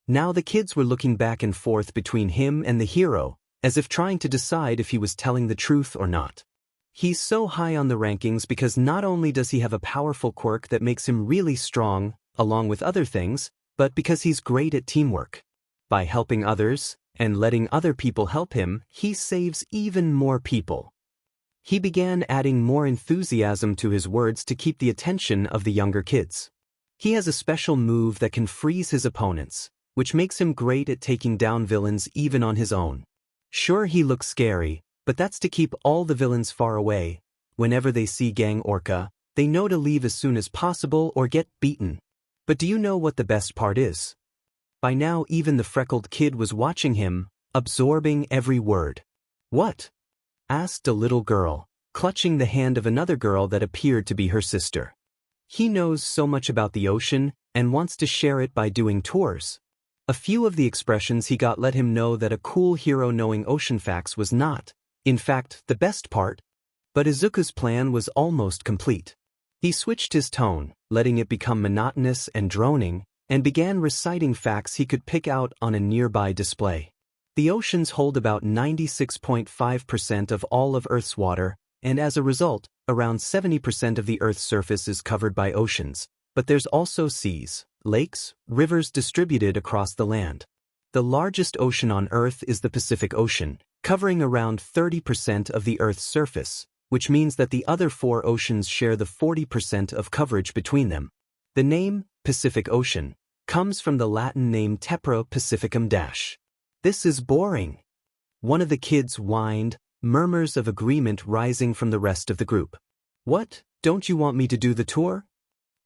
Now the kids were looking back and forth between him and the hero, as if trying to decide if he was telling the truth or not. He's so high on the rankings because not only does he have a powerful quirk that makes him really strong, along with other things, but because he's great at teamwork. By helping others, and letting other people help him, he saves even more people. He began adding more enthusiasm to his words to keep the attention of the younger kids. He has a special move that can freeze his opponents, which makes him great at taking down villains even on his own. Sure, he looks scary, but that's to keep all the villains far away. Whenever they see Gang Orca, they know to leave as soon as possible or get beaten. But do you know what the best part is? By now even the freckled kid was watching him, absorbing every word. "What?" asked a little girl, clutching the hand of another girl that appeared to be her sister. "He knows so much about the ocean, and wants to share it by doing tours." A few of the expressions he got let him know that a cool hero knowing ocean facts was not, in fact, the best part. But Izuku's plan was almost complete. He switched his tone, letting it become monotonous and droning, and began reciting facts he could pick out on a nearby display. The oceans hold about 96.5% of all of Earth's water, and as a result, around 70% of the Earth's surface is covered by oceans, but there's also seas, lakes, rivers distributed across the land. The largest ocean on Earth is the Pacific Ocean, covering around 30% of the Earth's surface, which means that the other 4 oceans share the 40% of coverage between them. The name, Pacific Ocean, comes from the Latin name Tepra Pacificum dash. "This is boring," one of the kids whined, murmurs of agreement rising from the rest of the group. "What, don't you want me to do the tour?"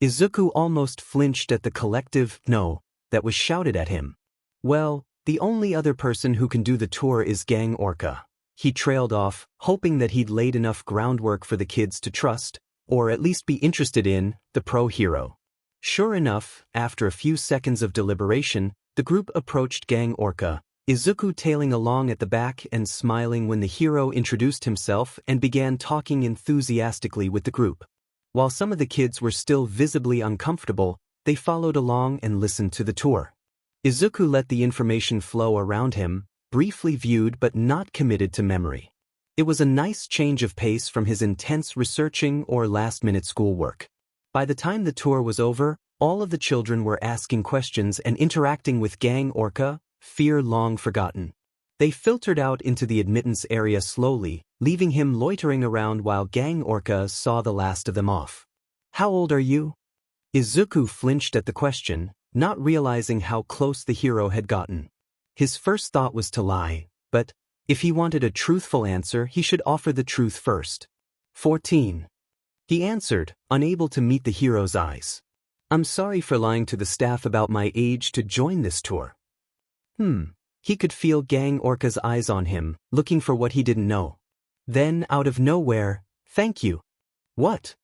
Izuku almost flinched at the collective no that was shouted at him. Well, the only other person who can do the tour is Gang Orca. He trailed off, hoping that he'd laid enough groundwork for the kids to trust, or at least be interested in, the pro-hero. Sure enough, after a few seconds of deliberation, the group approached Gang Orca, Izuku tailing along at the back and smiling when the hero introduced himself and began talking enthusiastically with the group. While some of the kids were still visibly uncomfortable, they followed along and listened to the tour. Izuku let the information flow around him, briefly viewed but not committed to memory. It was a nice change of pace from his intense researching or last-minute schoolwork. By the time the tour was over, all of the children were asking questions and interacting with Gang Orca, fear long forgotten. They filtered out into the admittance area slowly, leaving him loitering around while Gang Orca saw the last of them off. "How old are you?" Izuku flinched at the question, not realizing how close the hero had gotten. His first thought was to lie, but if he wanted a truthful answer, he should offer the truth first. 14. He answered, unable to meet the hero's eyes. "I'm sorry for lying to the staff about my age to join this tour." He could feel Gang Orca's eyes on him, looking for what he didn't know. Then, out of nowhere, "Thank you." "What?"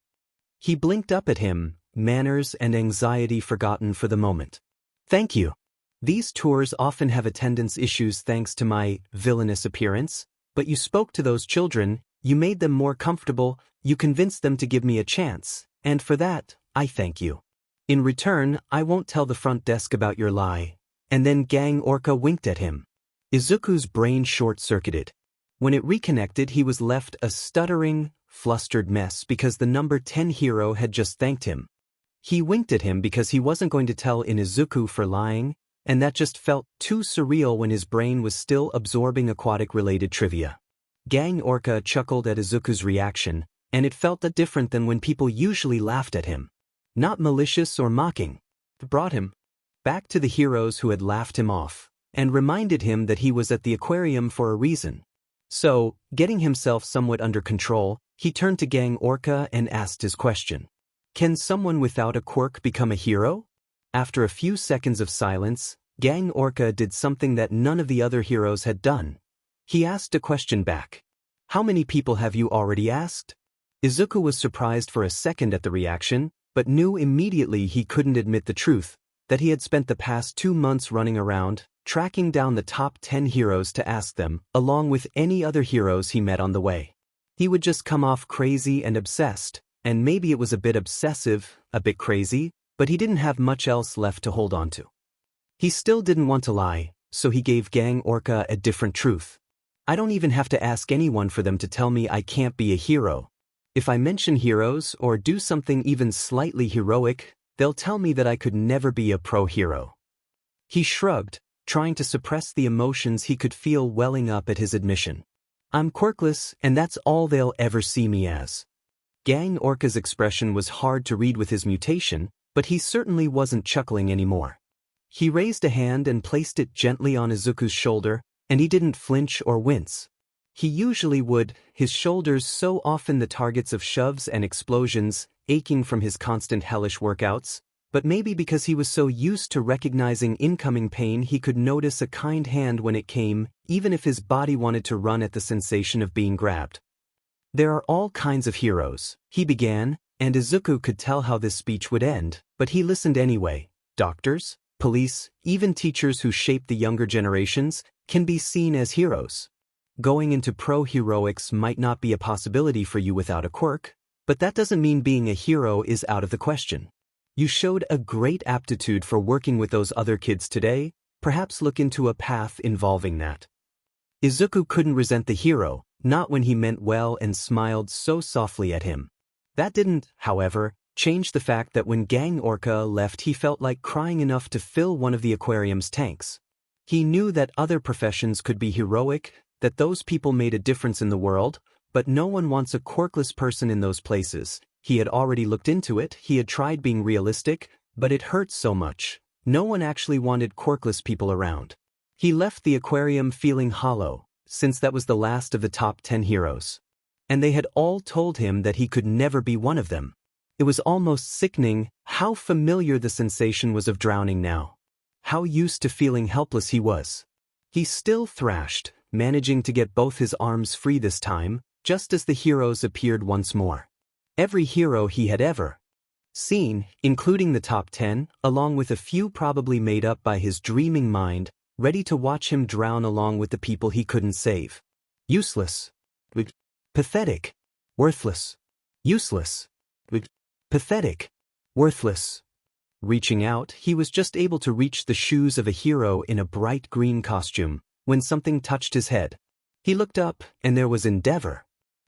He blinked up at him, manners and anxiety forgotten for the moment. "Thank you. These tours often have attendance issues thanks to my villainous appearance, but you spoke to those children, you made them more comfortable, you convinced them to give me a chance, and for that, I thank you. In return, I won't tell the front desk about your lie." And then Gang Orca winked at him. Izuku's brain short-circuited. When it reconnected, he was left a stuttering, flustered mess because the number 10 hero had just thanked him. He winked at him because he wasn't going to tell Izuku for lying, and that just felt too surreal when his brain was still absorbing aquatic-related trivia. Gang Orca chuckled at Izuku's reaction, and it felt different than when people usually laughed at him. Not malicious or mocking. It brought him back to the heroes who had laughed him off, and reminded him that he was at the aquarium for a reason. So, getting himself somewhat under control, he turned to Gang Orca and asked his question. "Can someone without a quirk become a hero?" After a few seconds of silence, Gang Orca did something that none of the other heroes had done. He asked a question back. "How many people have you already asked?" Izuku was surprised for a second at the reaction, but knew immediately he couldn't admit the truth, that he had spent the past 2 months running around, tracking down the top 10 heroes to ask them, along with any other heroes he met on the way. He would just come off crazy and obsessed, and maybe it was a bit obsessive, a bit crazy, but he didn't have much else left to hold on to. He still didn't want to lie, so he gave Gang Orca a different truth. "I don't even have to ask anyone for them to tell me I can't be a hero. If I mention heroes or do something even slightly heroic, they'll tell me that I could never be a pro-hero." He shrugged, trying to suppress the emotions he could feel welling up at his admission. "I'm quirkless, and that's all they'll ever see me as." Gang Orca's expression was hard to read with his mutation, but he certainly wasn't chuckling anymore. He raised a hand and placed it gently on Izuku's shoulder, and he didn't flinch or wince. He usually would, his shoulders so often the targets of shoves and explosions, aching from his constant hellish workouts, but maybe because he was so used to recognizing incoming pain he could notice a kind hand when it came, even if his body wanted to run at the sensation of being grabbed. "There are all kinds of heroes," he began, and Izuku could tell how this speech would end, but he listened anyway. "Doctors, police, even teachers who shape the younger generations, can be seen as heroes. Going into pro-heroics might not be a possibility for you without a quirk, but that doesn't mean being a hero is out of the question. You showed a great aptitude for working with those other kids today, perhaps look into a path involving that." Izuku couldn't resent the hero, not when he meant well and smiled so softly at him. That didn't, however, change the fact that when Gang Orca left he felt like crying enough to fill one of the aquarium's tanks. He knew that other professions could be heroic, that those people made a difference in the world, but no one wants a quirkless person in those places. He had already looked into it, he had tried being realistic, but it hurt so much. No one actually wanted quirkless people around. He left the aquarium feeling hollow, since that was the last of the top 10 heroes. And they had all told him that he could never be one of them. It was almost sickening how familiar the sensation was of drowning now. How used to feeling helpless he was. He still thrashed, managing to get both his arms free this time, just as the heroes appeared once more. Every hero he had ever seen, including the top 10, along with a few probably made up by his dreaming mind, ready to watch him drown along with the people he couldn't save. Useless. Pathetic. Worthless. Useless. Pathetic. Worthless. Reaching out, he was just able to reach the shoes of a hero in a bright green costume, when something touched his head. He looked up, and there was Endeavor.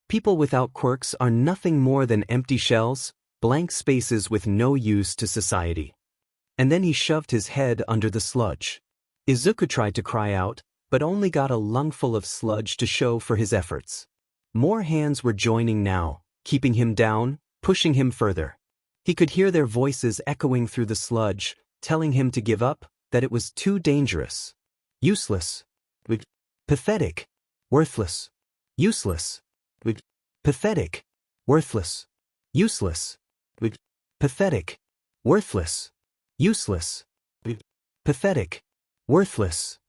People without quirks are nothing more than empty shells, blank spaces with no use to society. And then he shoved his head under the sludge. Izuku tried to cry out, but only got a lungful of sludge to show for his efforts. More hands were joining now, keeping him down, pushing him further. He could hear their voices echoing through the sludge, telling him to give up, that it was too dangerous. Useless. Pathetic. Worthless. Useless. Pathetic. Worthless. Useless. Pathetic. Worthless. Useless. Pathetic. Worthless.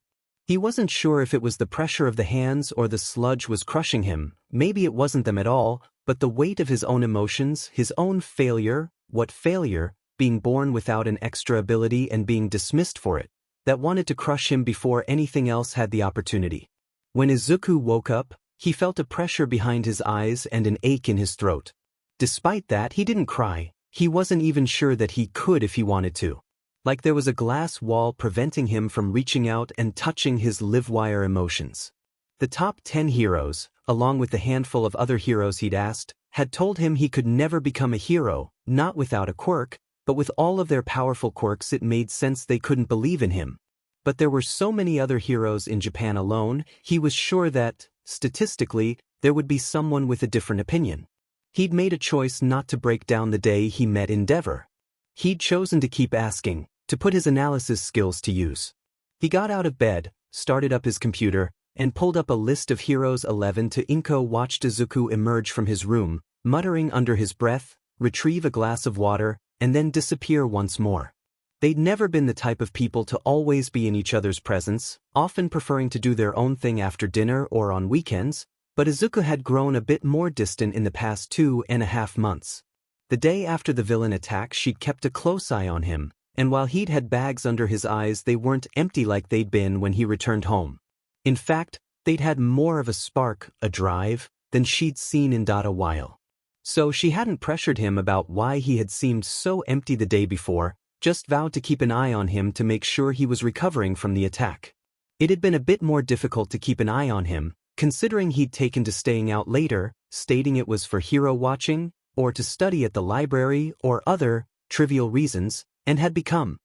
He wasn't sure if it was the pressure of the hands or the sludge was crushing him. Maybe it wasn't them at all, but the weight of his own emotions, his own failure, what failure, being born without an extra ability and being dismissed for it, that wanted to crush him before anything else had the opportunity. When Izuku woke up, he felt a pressure behind his eyes and an ache in his throat. Despite that, he didn't cry. He wasn't even sure that he could if he wanted to. Like there was a glass wall preventing him from reaching out and touching his live-wire emotions. The top 10 heroes, along with the handful of other heroes he'd asked, had told him he could never become a hero, not without a quirk, but with all of their powerful quirks it made sense they couldn't believe in him. But there were so many other heroes in Japan alone, he was sure that, statistically, there would be someone with a different opinion. He'd made a choice not to break down the day he met Endeavor. He'd chosen to keep asking, to put his analysis skills to use. He got out of bed, started up his computer, and pulled up a list of heroes 11 to Inko watched Izuku emerge from his room, muttering under his breath, retrieve a glass of water, and then disappear once more. They'd never been the type of people to always be in each other's presence, often preferring to do their own thing after dinner or on weekends, but Izuku had grown a bit more distant in the past 2.5 months. The day after the villain attack she'd kept a close eye on him, and while he'd had bags under his eyes they weren't empty like they'd been when he returned home. In fact, they'd had more of a spark, a drive, than she'd seen in a while. So she hadn't pressured him about why he had seemed so empty the day before, just vowed to keep an eye on him to make sure he was recovering from the attack. It had been a bit more difficult to keep an eye on him, considering he'd taken to staying out later, stating it was for hero watching, or to study at the library, or other, trivial reasons, and had become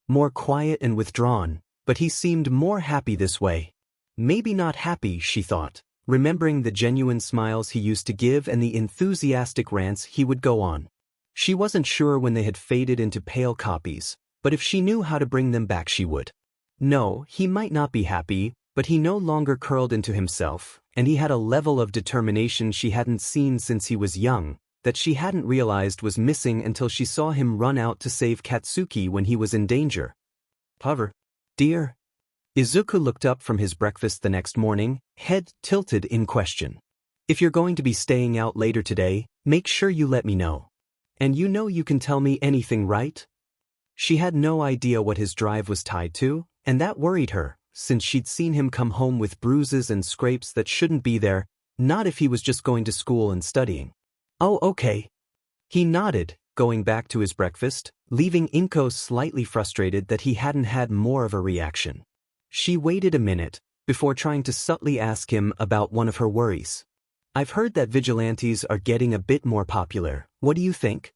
more quiet and withdrawn, but he seemed more happy this way. Maybe not happy, she thought, remembering the genuine smiles he used to give and the enthusiastic rants he would go on. She wasn't sure when they had faded into pale copies, but if she knew how to bring them back she would. No, he might not be happy, but he no longer curled into himself, and he had a level of determination she hadn't seen since he was young, that she hadn't realized was missing until she saw him run out to save Katsuki when he was in danger. Hover. Dear. Izuku looked up from his breakfast the next morning, head tilted in question. If you're going to be staying out later today, make sure you let me know. And you know you can tell me anything, right? She had no idea what his drive was tied to, and that worried her, since she'd seen him come home with bruises and scrapes that shouldn't be there, not if he was just going to school and studying. Oh, okay. He nodded, going back to his breakfast, leaving Inko slightly frustrated that he hadn't had more of a reaction. She waited a minute, before trying to subtly ask him about one of her worries. I've heard that vigilantes are getting a bit more popular, what do you think?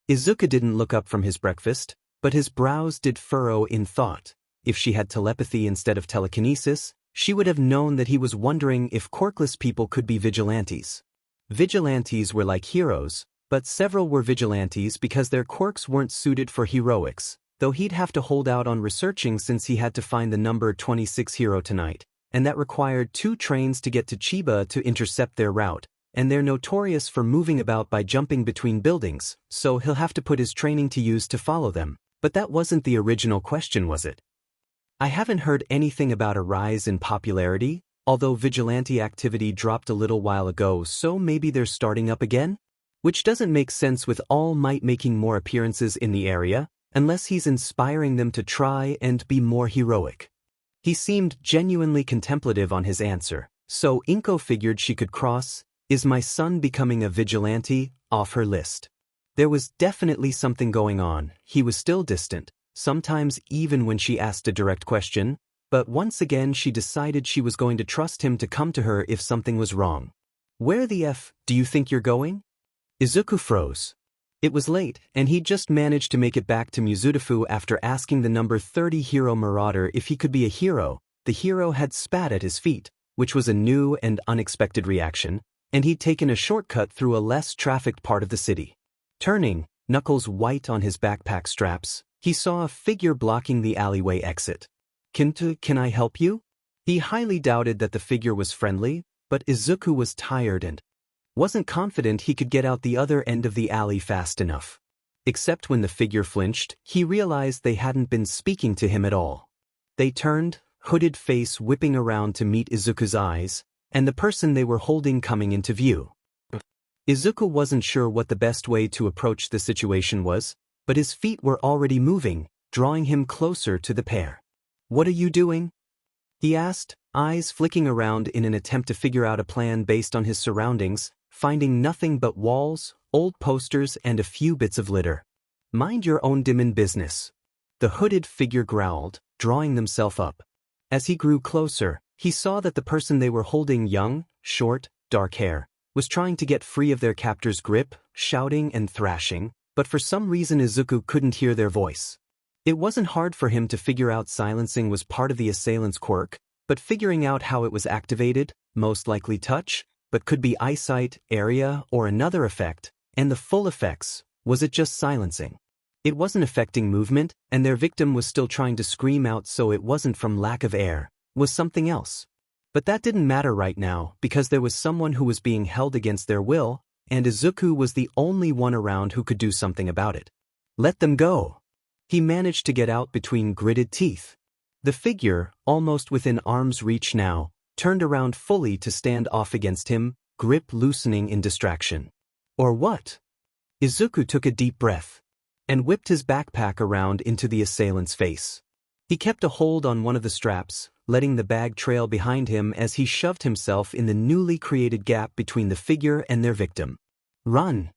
Izuku didn't look up from his breakfast, but his brows did furrow in thought. If she had telepathy instead of telekinesis, she would have known that he was wondering if quirkless people could be vigilantes. Vigilantes were like heroes, but several were vigilantes because their quirks weren't suited for heroics, though he'd have to hold out on researching since he had to find the number 26 hero tonight, and that required 2 trains to get to Chiba to intercept their route, and they're notorious for moving about by jumping between buildings, so he'll have to put his training to use to follow them. But that wasn't the original question, was it? I haven't heard anything about a rise in popularity, although vigilante activity dropped a little while ago, so maybe they're starting up again? Which doesn't make sense with All Might making more appearances in the area, unless he's inspiring them to try and be more heroic. He seemed genuinely contemplative on his answer, so Inko figured she could cross "Is my son becoming a vigilante?" off her list. There was definitely something going on. He was still distant, sometimes even when she asked a direct question, but once again she decided she was going to trust him to come to her if something was wrong. "Where the F do you think you're going?" Izuku froze. It was late, and he'd just managed to make it back to Mizudafu after asking the number 30 hero marauder if he could be a hero. The hero had spat at his feet, which was a new and unexpected reaction, and he'd taken a shortcut through a less trafficked part of the city. Turning, knuckles white on his backpack straps, he saw a figure blocking the alleyway exit. Can I help you?" He highly doubted that the figure was friendly, but Izuku was tired and wasn't confident he could get out the other end of the alley fast enough. Except when the figure flinched, he realized they hadn't been speaking to him at all. They turned, hooded face whipping around to meet Izuku's eyes, and the person they were holding coming into view. Izuku wasn't sure what the best way to approach the situation was, but his feet were already moving, drawing him closer to the pair. "What are you doing?" he asked, eyes flicking around in an attempt to figure out a plan based on his surroundings, finding nothing but walls, old posters, and a few bits of litter. "Mind your own demon business," the hooded figure growled, drawing themselves up. As he grew closer, he saw that the person they were holding, young, short, dark hair, was trying to get free of their captor's grip, shouting and thrashing, but for some reason Izuku couldn't hear their voice. It wasn't hard for him to figure out silencing was part of the assailant's quirk, but figuring out how it was activated, most likely touch, but could be eyesight, area, or another effect, and the full effects, was it just silencing? It wasn't affecting movement, and their victim was still trying to scream out, so it wasn't from lack of air, was something else. But that didn't matter right now, because there was someone who was being held against their will, and Izuku was the only one around who could do something about it. "Let them go." He managed to get out between gritted teeth. The figure, almost within arm's reach now, turned around fully to stand off against him, grip loosening in distraction. Or what? Izuku took a deep breath and whipped his backpack around into the assailant's face. He kept a hold on one of the straps, letting the bag trail behind him as he shoved himself in the newly created gap between the figure and their victim. "Run!"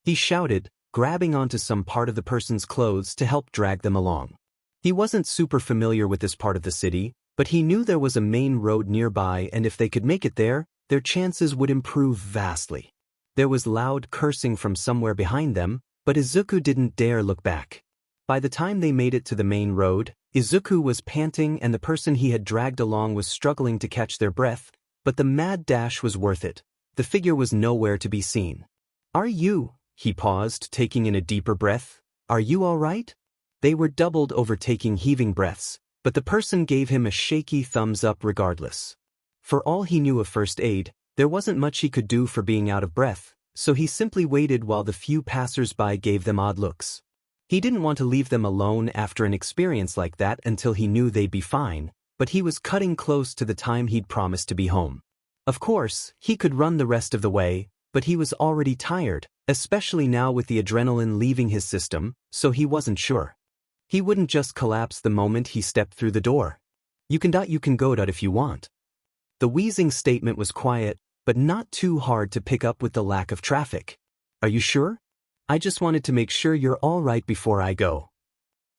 he shouted, grabbing onto some part of the person's clothes to help drag them along. He wasn't super familiar with this part of the city, but he knew there was a main road nearby, and if they could make it there, their chances would improve vastly. There was loud cursing from somewhere behind them, but Izuku didn't dare look back. By the time they made it to the main road, Izuku was panting and the person he had dragged along was struggling to catch their breath, but the mad dash was worth it. The figure was nowhere to be seen. "Are you?" he paused, taking in a deeper breath. "Are you all right?" They were doubled over, taking heaving breaths, but the person gave him a shaky thumbs up regardless. For all he knew of first aid, there wasn't much he could do for being out of breath, so he simply waited while the few passers-by gave them odd looks. He didn't want to leave them alone after an experience like that until he knew they'd be fine, but he was cutting close to the time he'd promised to be home. Of course, he could run the rest of the way, but he was already tired, especially now with the adrenaline leaving his system, so he wasn't sure. He wouldn't just collapse the moment he stepped through the door. You can go if you want." The wheezing statement was quiet, but not too hard to pick up with the lack of traffic. "Are you sure? I just wanted to make sure you're all right before I go."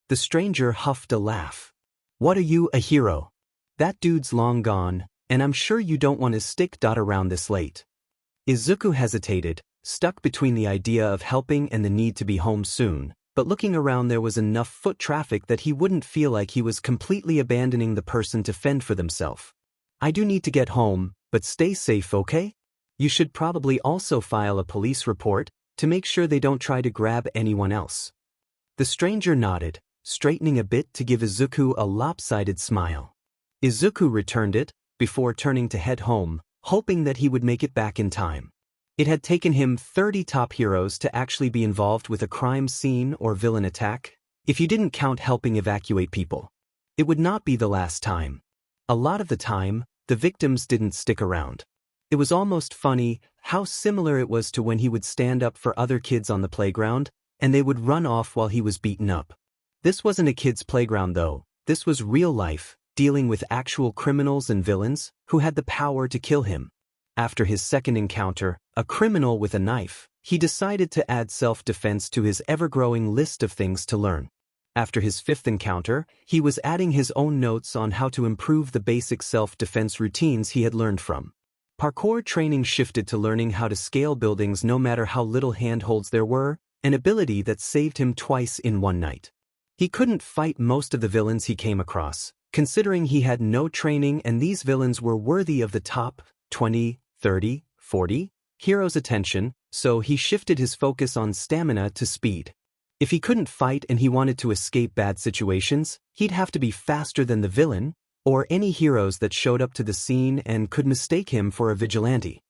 The stranger huffed a laugh. "What are you, a hero? That dude's long gone, and I'm sure you don't want to stick around this late." Izuku hesitated, stuck between the idea of helping and the need to be home soon, but looking around there was enough foot traffic that he wouldn't feel like he was completely abandoning the person to fend for themselves. "I do need to get home, but stay safe, okay? You should probably also file a police report to make sure they don't try to grab anyone else." The stranger nodded, straightening a bit to give Izuku a lopsided smile. Izuku returned it, before turning to head home, hoping that he would make it back in time. It had taken him 30 top heroes to actually be involved with a crime scene or villain attack, if you didn't count helping evacuate people. It would not be the last time. A lot of the time, the victims didn't stick around. It was almost funny how similar it was to when he would stand up for other kids on the playground, and they would run off while he was beaten up. This wasn't a kid's playground though, this was real life, dealing with actual criminals and villains who had the power to kill him. After his second encounter, a criminal with a knife, he decided to add self-defense to his ever-growing list of things to learn. After his fifth encounter, he was adding his own notes on how to improve the basic self-defense routines he had learned from. Parkour training shifted to learning how to scale buildings no matter how little handholds there were, an ability that saved him twice in one night. He couldn't fight most of the villains he came across, considering he had no training and these villains were worthy of the top 20, 30, 40 heroes' attention, so he shifted his focus on stamina to speed. If he couldn't fight and he wanted to escape bad situations, he'd have to be faster than the villain, or any heroes that showed up to the scene and could mistake him for a vigilante.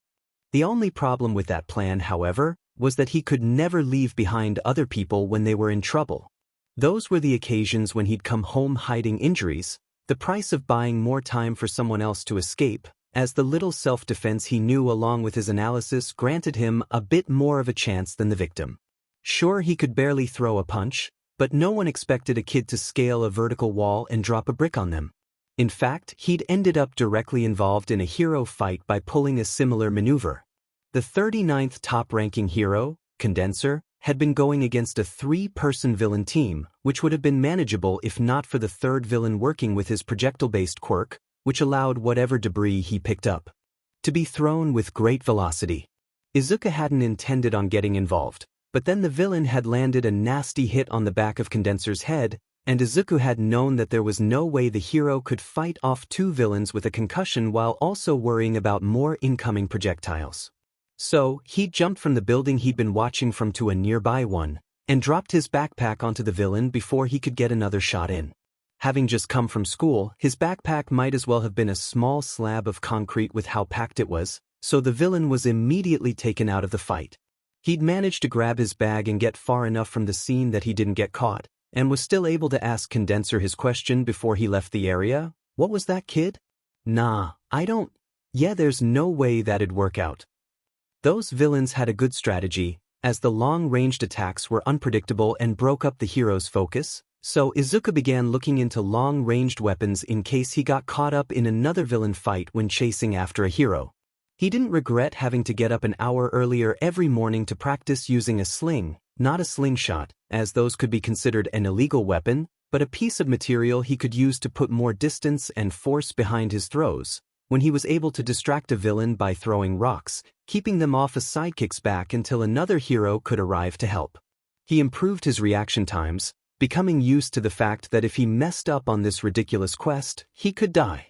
The only problem with that plan, however, was that he could never leave behind other people when they were in trouble. Those were the occasions when he'd come home hiding injuries, the price of buying more time for someone else to escape, as the little self-defense he knew along with his analysis granted him a bit more of a chance than the victim. Sure, he could barely throw a punch, but no one expected a kid to scale a vertical wall and drop a brick on them. In fact, he'd ended up directly involved in a hero fight by pulling a similar maneuver. The 39th top-ranking hero, Condenser, had been going against a 3-person villain team, which would have been manageable if not for the third villain working with his projectile-based quirk, which allowed whatever debris he picked up to be thrown with great velocity. Izuka hadn't intended on getting involved, but then the villain had landed a nasty hit on the back of Condenser's head, and Izuku had known that there was no way the hero could fight off 2 villains with a concussion while also worrying about more incoming projectiles. So, he jumped from the building he'd been watching from to a nearby one, and dropped his backpack onto the villain before he could get another shot in. Having just come from school, his backpack might as well have been a small slab of concrete with how packed it was, so the villain was immediately taken out of the fight. He'd managed to grab his bag and get far enough from the scene that he didn't get caught, and was still able to ask Condenser his question before he left the area. What was that, kid? Nah, I don't. Yeah, there's no way that'd work out. Those villains had a good strategy, as the long-ranged attacks were unpredictable and broke up the hero's focus, so Izuka began looking into long-ranged weapons in case he got caught up in another villain fight when chasing after a hero. He didn't regret having to get up an hour earlier every morning to practice using a sling, not a slingshot, as those could be considered an illegal weapon, but a piece of material he could use to put more distance and force behind his throws, when he was able to distract a villain by throwing rocks, keeping them off a sidekick's back until another hero could arrive to help. He improved his reaction times, becoming used to the fact that if he messed up on this ridiculous quest, he could die.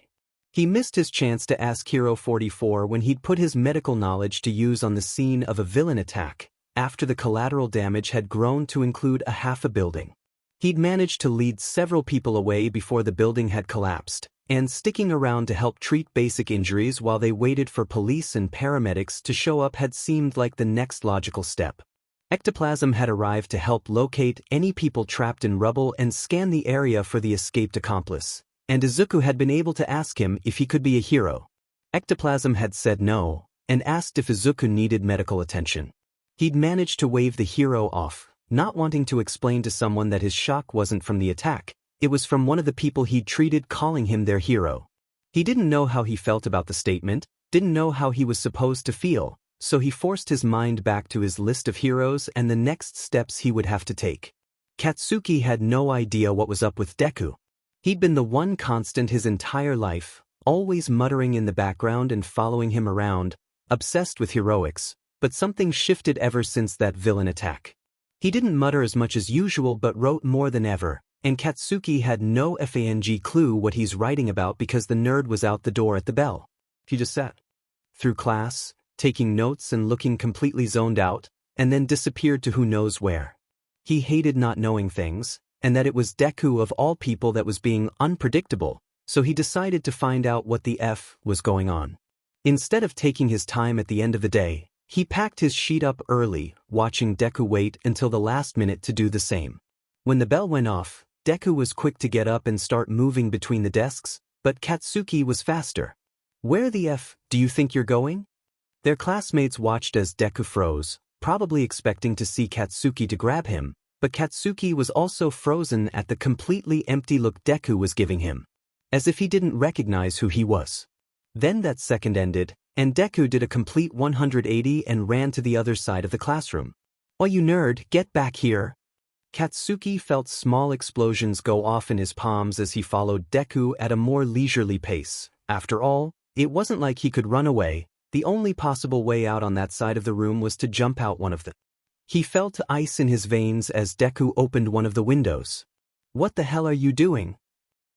He missed his chance to ask Hero 44 when he'd put his medical knowledge to use on the scene of a villain attack, after the collateral damage had grown to include a half a building. He'd managed to lead several people away before the building had collapsed, and sticking around to help treat basic injuries while they waited for police and paramedics to show up had seemed like the next logical step. Ectoplasm had arrived to help locate any people trapped in rubble and scan the area for the escaped accomplice, and Izuku had been able to ask him if he could be a hero. Ectoplasm had said no, and asked if Izuku needed medical attention. He'd managed to wave the hero off, not wanting to explain to someone that his shock wasn't from the attack, it was from one of the people he'd treated calling him their hero. He didn't know how he felt about the statement, didn't know how he was supposed to feel, so he forced his mind back to his list of heroes and the next steps he would have to take. Katsuki had no idea what was up with Deku. He'd been the one constant his entire life, always muttering in the background and following him around, obsessed with heroics, but something shifted ever since that villain attack. He didn't mutter as much as usual but wrote more than ever, and Katsuki had no FANG clue what he's writing about because the nerd was out the door at the bell. He just sat through class, taking notes and looking completely zoned out, and then disappeared to who knows where. He hated not knowing things, and that it was Deku of all people that was being unpredictable, so he decided to find out what the F was going on. Instead of taking his time at the end of the day, He packed his sheet up early, watching Deku wait until the last minute to do the same. When the bell went off, Deku was quick to get up and start moving between the desks, but Katsuki was faster. "Where the F do you think you're going?" Their classmates watched as Deku froze, probably expecting to see Katsuki to grab him, but Katsuki was also frozen at the completely empty look Deku was giving him, as if he didn't recognize who he was. Then that second ended, and Deku did a complete 180 and ran to the other side of the classroom. "Oh, you nerd, get back here!" Katsuki felt small explosions go off in his palms as he followed Deku at a more leisurely pace. After all, it wasn't like he could run away. The only possible way out on that side of the room was to jump out one of them. He felt ice in his veins as Deku opened one of the windows. "What the hell are you doing?"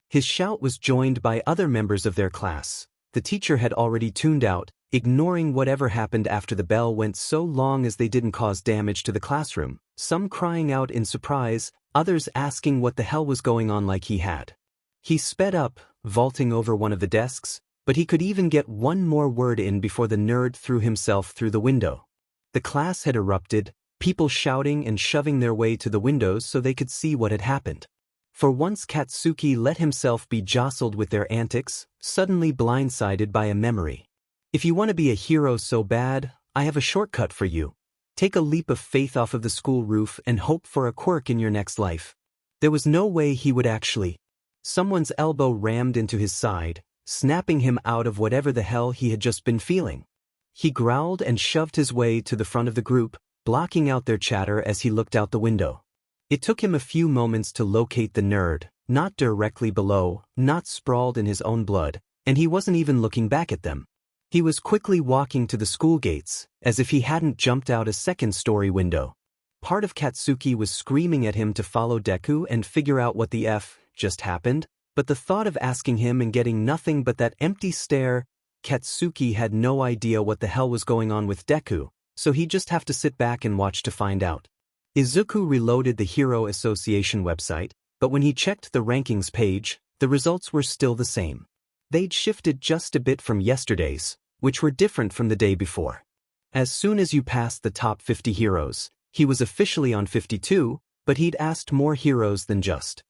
His shout was joined by other members of their class. The teacher had already tuned out, ignoring whatever happened after the bell went so long as they didn't cause damage to the classroom, some crying out in surprise, others asking what the hell was going on like he had. He sped up, vaulting over one of the desks, but he could even get one more word in before the nerd threw himself through the window. The class had erupted, people shouting and shoving their way to the windows so they could see what had happened. For once Katsuki let himself be jostled with their antics, suddenly blindsided by a memory. "If you want to be a hero so bad, I have a shortcut for you. Take a leap of faith off of the school roof and hope for a quirk in your next life." There was no way he would actually. Someone's elbow rammed into his side, snapping him out of whatever the hell he had just been feeling. He growled and shoved his way to the front of the group, blocking out their chatter as he looked out the window. It took him a few moments to locate the nerd, not directly below, not sprawled in his own blood, and he wasn't even looking back at them. He was quickly walking to the school gates, as if he hadn't jumped out a second-story window. Part of Katsuki was screaming at him to follow Deku and figure out what the F just happened, but the thought of asking him and getting nothing but that empty stare, Katsuki had no idea what the hell was going on with Deku, so he'd just have to sit back and watch to find out. Izuku reloaded the Hero Association website, but when he checked the rankings page, the results were still the same. They'd shifted just a bit from yesterday's, which were different from the day before. As soon as you passed the top 50 heroes, he was officially on 52, but he'd asked more heroes than just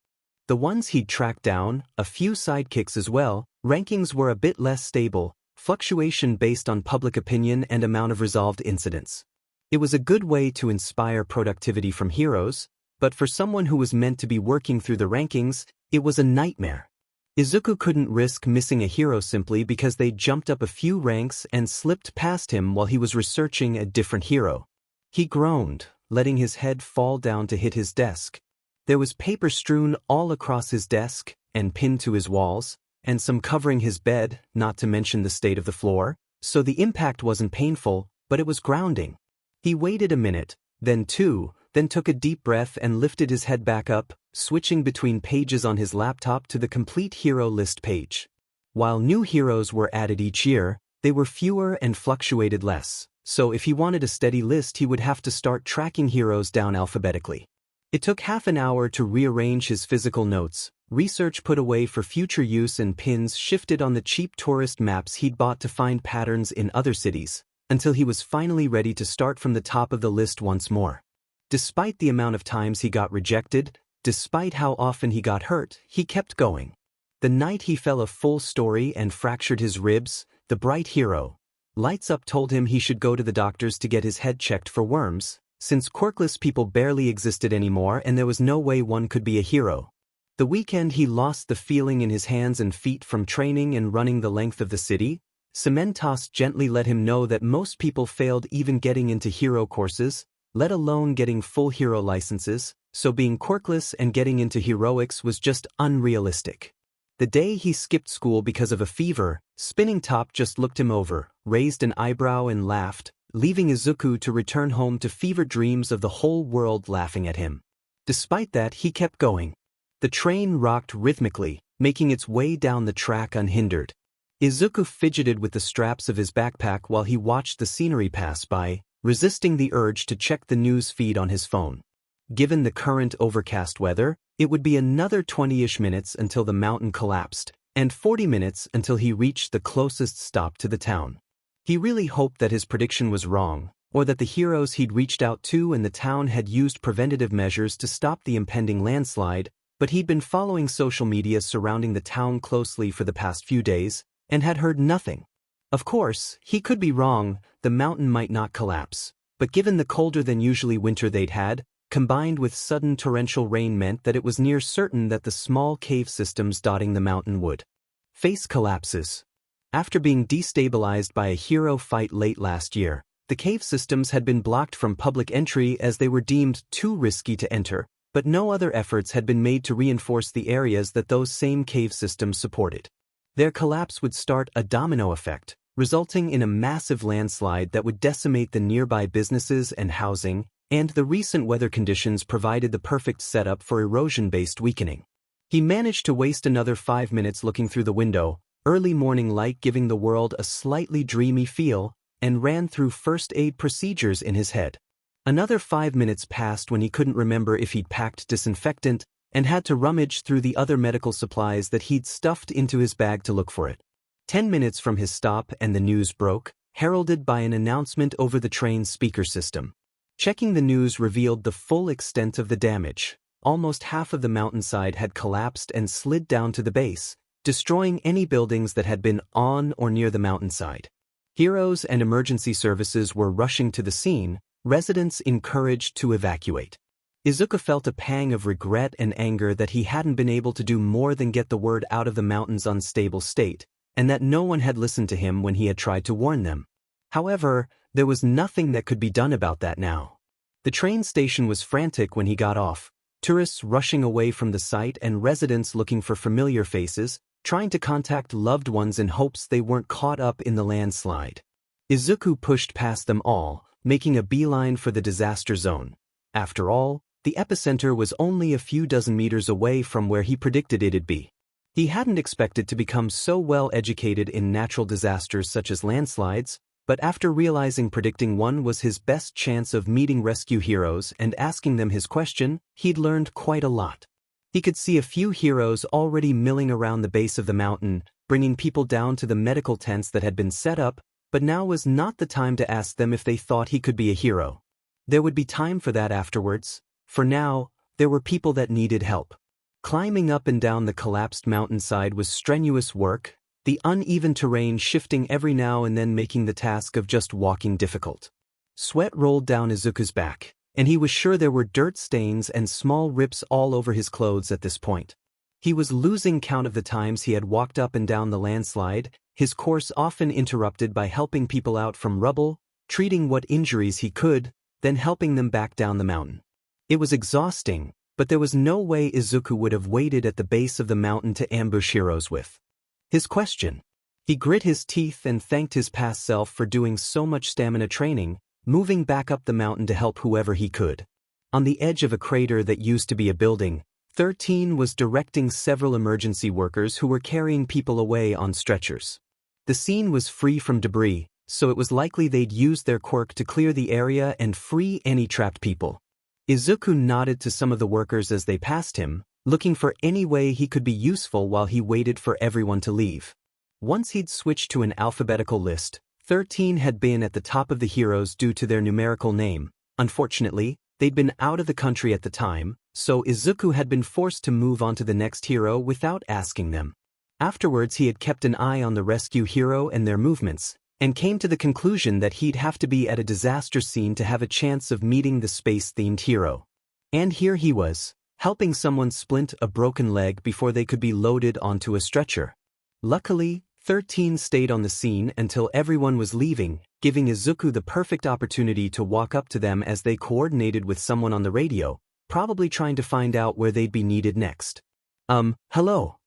the ones he'd tracked down, a few sidekicks as well. Rankings were a bit less stable, fluctuation based on public opinion and amount of resolved incidents. It was a good way to inspire productivity from heroes, but for someone who was meant to be working through the rankings, it was a nightmare. Izuku couldn't risk missing a hero simply because they jumped up a few ranks and slipped past him while he was researching a different hero. He groaned, letting his head fall down to hit his desk. There was paper strewn all across his desk and pinned to his walls, and some covering his bed, not to mention the state of the floor, so the impact wasn't painful, but it was grounding. He waited a minute, then two, then took a deep breath and lifted his head back up, switching between pages on his laptop to the complete hero list page. While new heroes were added each year, they were fewer and fluctuated less, so if he wanted a steady list he would have to start tracking heroes down alphabetically. It took half an hour to rearrange his physical notes, research put away for future use and pins shifted on the cheap tourist maps he'd bought to find patterns in other cities, until he was finally ready to start from the top of the list once more. Despite the amount of times he got rejected, despite how often he got hurt, he kept going. The night he fell a full story and fractured his ribs, the bright hero, Lights Up, told him he should go to the doctors to get his head checked for worms, since quirkless people barely existed anymore and there was no way one could be a hero. The weekend he lost the feeling in his hands and feet from training and running the length of the city. Cementos gently let him know that most people failed even getting into hero courses, let alone getting full hero licenses, so being quirkless and getting into heroics was just unrealistic. The day he skipped school because of a fever, Spinning Top just looked him over, raised an eyebrow and laughed, leaving Izuku to return home to fever dreams of the whole world laughing at him. Despite that, he kept going. The train rocked rhythmically, making its way down the track unhindered. Izuku fidgeted with the straps of his backpack while he watched the scenery pass by, resisting the urge to check the news feed on his phone. Given the current overcast weather, it would be another 20-ish minutes until the mountain collapsed, and 40 minutes until he reached the closest stop to the town. He really hoped that his prediction was wrong, or that the heroes he'd reached out to and the town had used preventative measures to stop the impending landslide, but he'd been following social media surrounding the town closely for the past few days, and had heard nothing. Of course, he could be wrong, the mountain might not collapse, but given the colder than usually winter they'd had, combined with sudden torrential rain meant that it was near certain that the small cave systems dotting the mountain would face collapses. After being destabilized by a hero fight late last year, the cave systems had been blocked from public entry as they were deemed too risky to enter, but no other efforts had been made to reinforce the areas that those same cave systems supported. Their collapse would start a domino effect, resulting in a massive landslide that would decimate the nearby businesses and housing, and the recent weather conditions provided the perfect setup for erosion-based weakening. He managed to waste another 5 minutes looking through the window, early morning light giving the world a slightly dreamy feel, and ran through first aid procedures in his head. Another 5 minutes passed when he couldn't remember if he'd packed disinfectant and had to rummage through the other medical supplies that he'd stuffed into his bag to look for it. 10 minutes from his stop and the news broke, heralded by an announcement over the train's speaker system. Checking the news revealed the full extent of the damage. Almost half of the mountainside had collapsed and slid down to the base, destroying any buildings that had been on or near the mountainside. Heroes and emergency services were rushing to the scene, residents encouraged to evacuate. Izuku felt a pang of regret and anger that he hadn't been able to do more than get the word out of the mountain's unstable state, and that no one had listened to him when he had tried to warn them. However, there was nothing that could be done about that now. The train station was frantic when he got off, tourists rushing away from the site and residents looking for familiar faces, trying to contact loved ones in hopes they weren't caught up in the landslide. Izuku pushed past them all, making a beeline for the disaster zone. After all, the epicenter was only a few dozen meters away from where he predicted it'd be. He hadn't expected to become so well educated in natural disasters such as landslides, but after realizing predicting one was his best chance of meeting rescue heroes and asking them his question, he'd learned quite a lot. He could see a few heroes already milling around the base of the mountain, bringing people down to the medical tents that had been set up, but now was not the time to ask them if they thought he could be a hero. There would be time for that afterwards. For now, there were people that needed help. Climbing up and down the collapsed mountainside was strenuous work, the uneven terrain shifting every now and then making the task of just walking difficult. Sweat rolled down Izuku's back, and he was sure there were dirt stains and small rips all over his clothes at this point. He was losing count of the times he had walked up and down the landslide, his course often interrupted by helping people out from rubble, treating what injuries he could, then helping them back down the mountain. It was exhausting, but there was no way Izuku would have waited at the base of the mountain to ambush heroes with his question. He grit his teeth and thanked his past self for doing so much stamina training, moving back up the mountain to help whoever he could. On the edge of a crater that used to be a building, 13 was directing several emergency workers who were carrying people away on stretchers. The scene was free from debris, so it was likely they'd used their quirk to clear the area and free any trapped people. Izuku nodded to some of the workers as they passed him, looking for any way he could be useful while he waited for everyone to leave. Once he'd switched to an alphabetical list, 13 had been at the top of the heroes due to their numerical name. Unfortunately, they'd been out of the country at the time, so Izuku had been forced to move on to the next hero without asking them. Afterwards he had kept an eye on the rescue hero and their movements, and came to the conclusion that he'd have to be at a disaster scene to have a chance of meeting the space-themed hero. And here he was, helping someone splint a broken leg before they could be loaded onto a stretcher. Luckily, 13 stayed on the scene until everyone was leaving, giving Izuku the perfect opportunity to walk up to them as they coordinated with someone on the radio, probably trying to find out where they'd be needed next. Hello?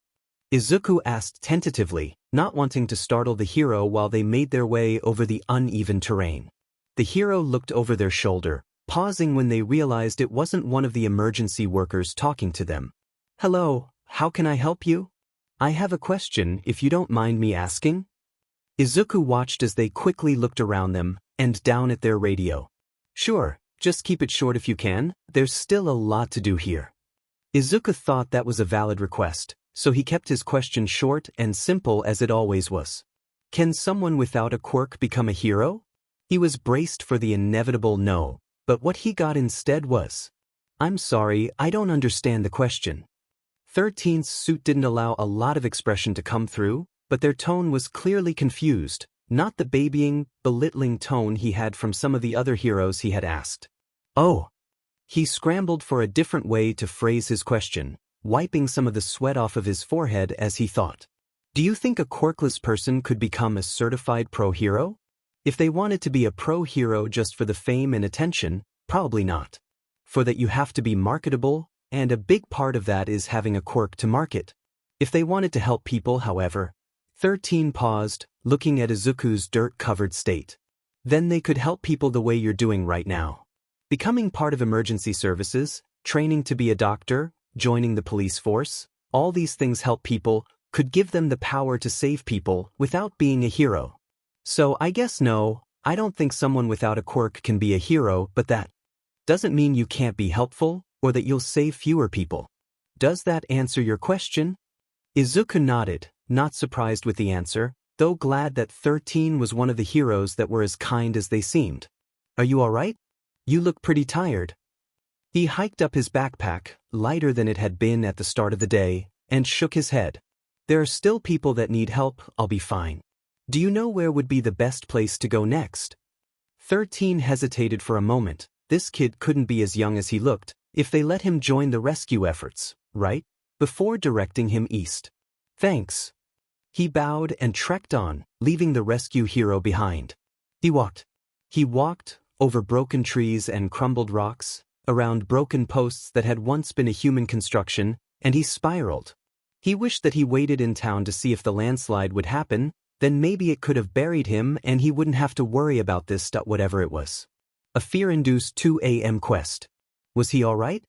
Izuku asked tentatively, not wanting to startle the hero while they made their way over the uneven terrain. The hero looked over their shoulder, pausing when they realized it wasn't one of the emergency workers talking to them. Hello, how can I help you? I have a question if you don't mind me asking. Izuku watched as they quickly looked around them and down at their radio. Sure, just keep it short if you can, there's still a lot to do here. Izuku thought that was a valid request, so he kept his question short and simple as it always was. Can someone without a quirk become a hero? He was braced for the inevitable no, but what he got instead was, "I'm sorry, I don't understand the question." 13's suit didn't allow a lot of expression to come through, but their tone was clearly confused, not the babying, belittling tone he had from some of the other heroes he had asked. Oh. He scrambled for a different way to phrase his question, wiping some of the sweat off of his forehead as he thought. Do you think a quirkless person could become a certified pro hero? If they wanted to be a pro hero just for the fame and attention, probably not. For that you have to be marketable, and a big part of that is having a quirk to market. If they wanted to help people, however, 13 paused, looking at Izuku's dirt-covered state. Then they could help people the way you're doing right now. Becoming part of emergency services, training to be a doctor, joining the police force, all these things help people, could give them the power to save people without being a hero. So I guess no, I don't think someone without a quirk can be a hero, but that doesn't mean you can't be helpful, or that you'll save fewer people. Does that answer your question? Izuku nodded, not surprised with the answer, though glad that 13 was one of the heroes that were as kind as they seemed. Are you alright? You look pretty tired. He hiked up his backpack, lighter than it had been at the start of the day, and shook his head. There are still people that need help, I'll be fine. Do you know where would be the best place to go next? 13 hesitated for a moment. This kid couldn't be as young as he looked, if they let him join the rescue efforts, right? Before directing him east. Thanks. He bowed and trekked on, leaving the rescue hero behind. He walked, over broken trees and crumbled rocks, around broken posts that had once been a human construction, and he spiraled. He wished that he waited in town to see if the landslide would happen, then maybe it could have buried him and he wouldn't have to worry about this stuff, whatever it was. A fear-induced 2 a.m. quest. Was he alright?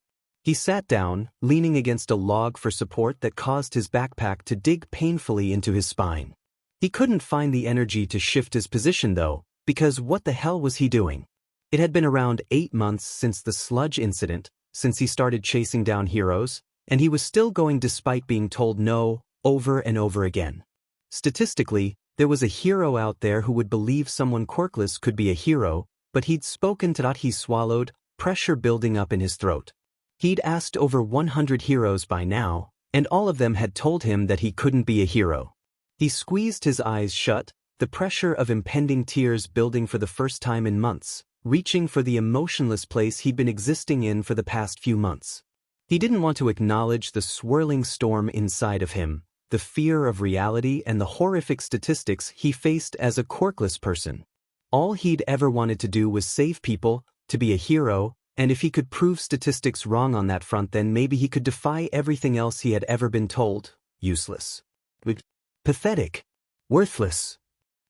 He sat down, leaning against a log for support that caused his backpack to dig painfully into his spine. He couldn't find the energy to shift his position though, because what the hell was he doing? It had been around 8 months since the sludge incident, since he started chasing down heroes, and he was still going despite being told no, over and over again. Statistically, there was a hero out there who would believe someone quirkless could be a hero, but he'd spoken to that. He swallowed, pressure building up in his throat. He'd asked over 100 heroes by now, and all of them had told him that he couldn't be a hero. He squeezed his eyes shut, the pressure of impending tears building for the first time in months, reaching for the emotionless place he'd been existing in for the past few months. He didn't want to acknowledge the swirling storm inside of him, the fear of reality and the horrific statistics he faced as a quirkless person. All he'd ever wanted to do was save people, to be a hero, and if he could prove statistics wrong on that front, then maybe he could defy everything else he had ever been told. Useless. Pathetic. Worthless.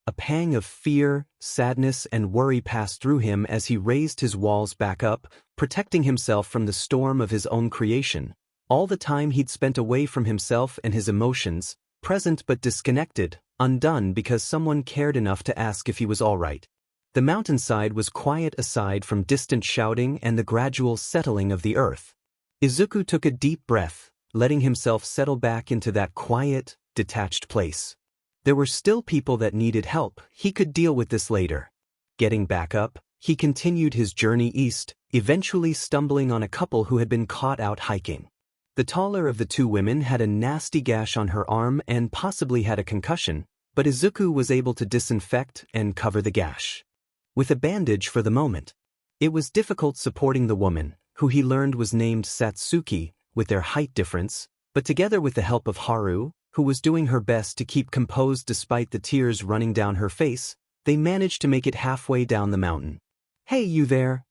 A pang of fear, sadness, and worry passed through him as he raised his walls back up, protecting himself from the storm of his own creation. All the time he'd spent away from himself and his emotions, present but disconnected, undone because someone cared enough to ask if he was all right. The mountainside was quiet aside from distant shouting and the gradual settling of the earth. Izuku took a deep breath, letting himself settle back into that quiet, detached place. There were still people that needed help. He could deal with this later. Getting back up, he continued his journey east, eventually stumbling on a couple who had been caught out hiking. The taller of the two women had a nasty gash on her arm and possibly had a concussion, but Izuku was able to disinfect and cover the gash with a bandage for the moment. It was difficult supporting the woman, who he learned was named Satsuki, with their height difference, but together with the help of Haru, who was doing her best to keep composed despite the tears running down her face, they managed to make it halfway down the mountain. "Hey, you there?"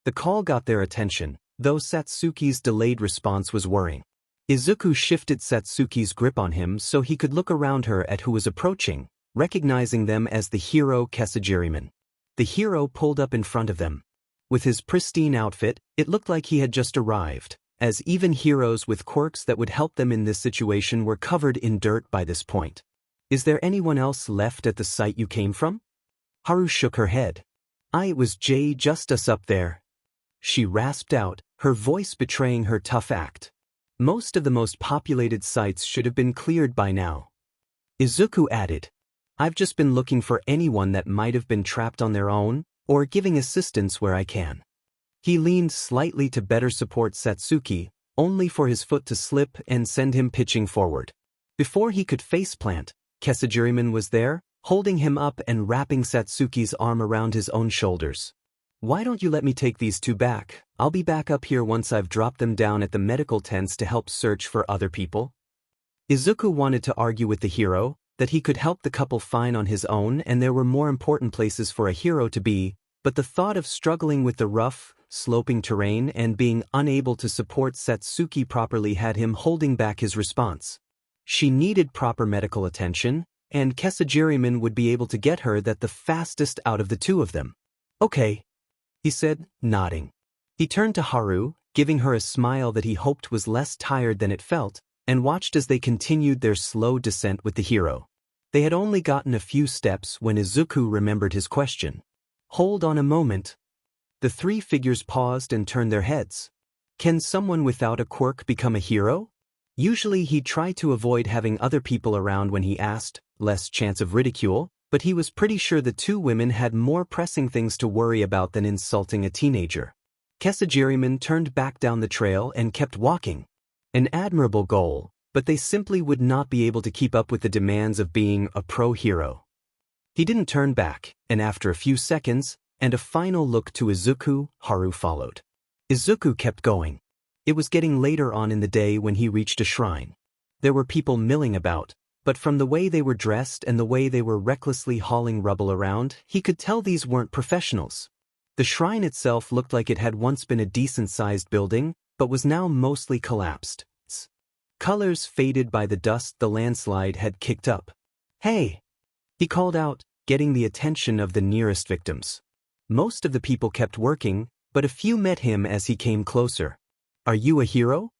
The call got their attention, though Satsuki's delayed response was worrying. Izuku shifted Satsuki's grip on him so he could look around her at who was approaching, recognizing them as the hero Kesajiriman. The hero pulled up in front of them. With his pristine outfit, it looked like he had just arrived, as even heroes with quirks that would help them in this situation were covered in dirt by this point. "Is there anyone else left at the site you came from?" Haru shook her head. "It was just us up there," she rasped out, her voice betraying her tough act. "Most of the most populated sites should have been cleared by now." Izuku added, I've just been looking for anyone that might have been trapped on their own, or giving assistance where I can." He leaned slightly to better support Satsuki, only for his foot to slip and send him pitching forward. Before he could faceplant, Kesajiriman was there, holding him up and wrapping Satsuki's arm around his own shoulders. "Why don't you let me take these two back? I'll be back up here once I've dropped them down at the medical tents to help search for other people." Izuku wanted to argue with the hero that he could help the couple fine on his own and there were more important places for a hero to be, but the thought of struggling with the rough, sloping terrain and being unable to support Satsuki properly had him holding back his response. She needed proper medical attention, and Kesajiriman would be able to get her that the fastest out of the two of them. "Okay," he said, nodding. He turned to Haru, giving her a smile that he hoped was less tired than it felt, and watched as they continued their slow descent with the hero. They had only gotten a few steps when Izuku remembered his question. "Hold on a moment." The three figures paused and turned their heads. Can someone without a quirk become a hero? Usually he'd try to avoid having other people around when he asked, less chance of ridicule, but he was pretty sure the two women had more pressing things to worry about than insulting a teenager. Kesajiriman turned back down the trail and kept walking. An admirable goal, but they simply would not be able to keep up with the demands of being a pro hero. He didn't turn back, and after a few seconds, and a final look to Izuku, Haru followed. Izuku kept going. It was getting later on in the day when he reached a shrine. There were people milling about, but from the way they were dressed and the way they were recklessly hauling rubble around, he could tell these weren't professionals. The shrine itself looked like it had once been a decent-sized building, but was now mostly collapsed. Colors faded by the dust the landslide had kicked up. "Hey!" he called out, getting the attention of the nearest victims. Most of the people kept working, but a few met him as he came closer. "Are you a hero?"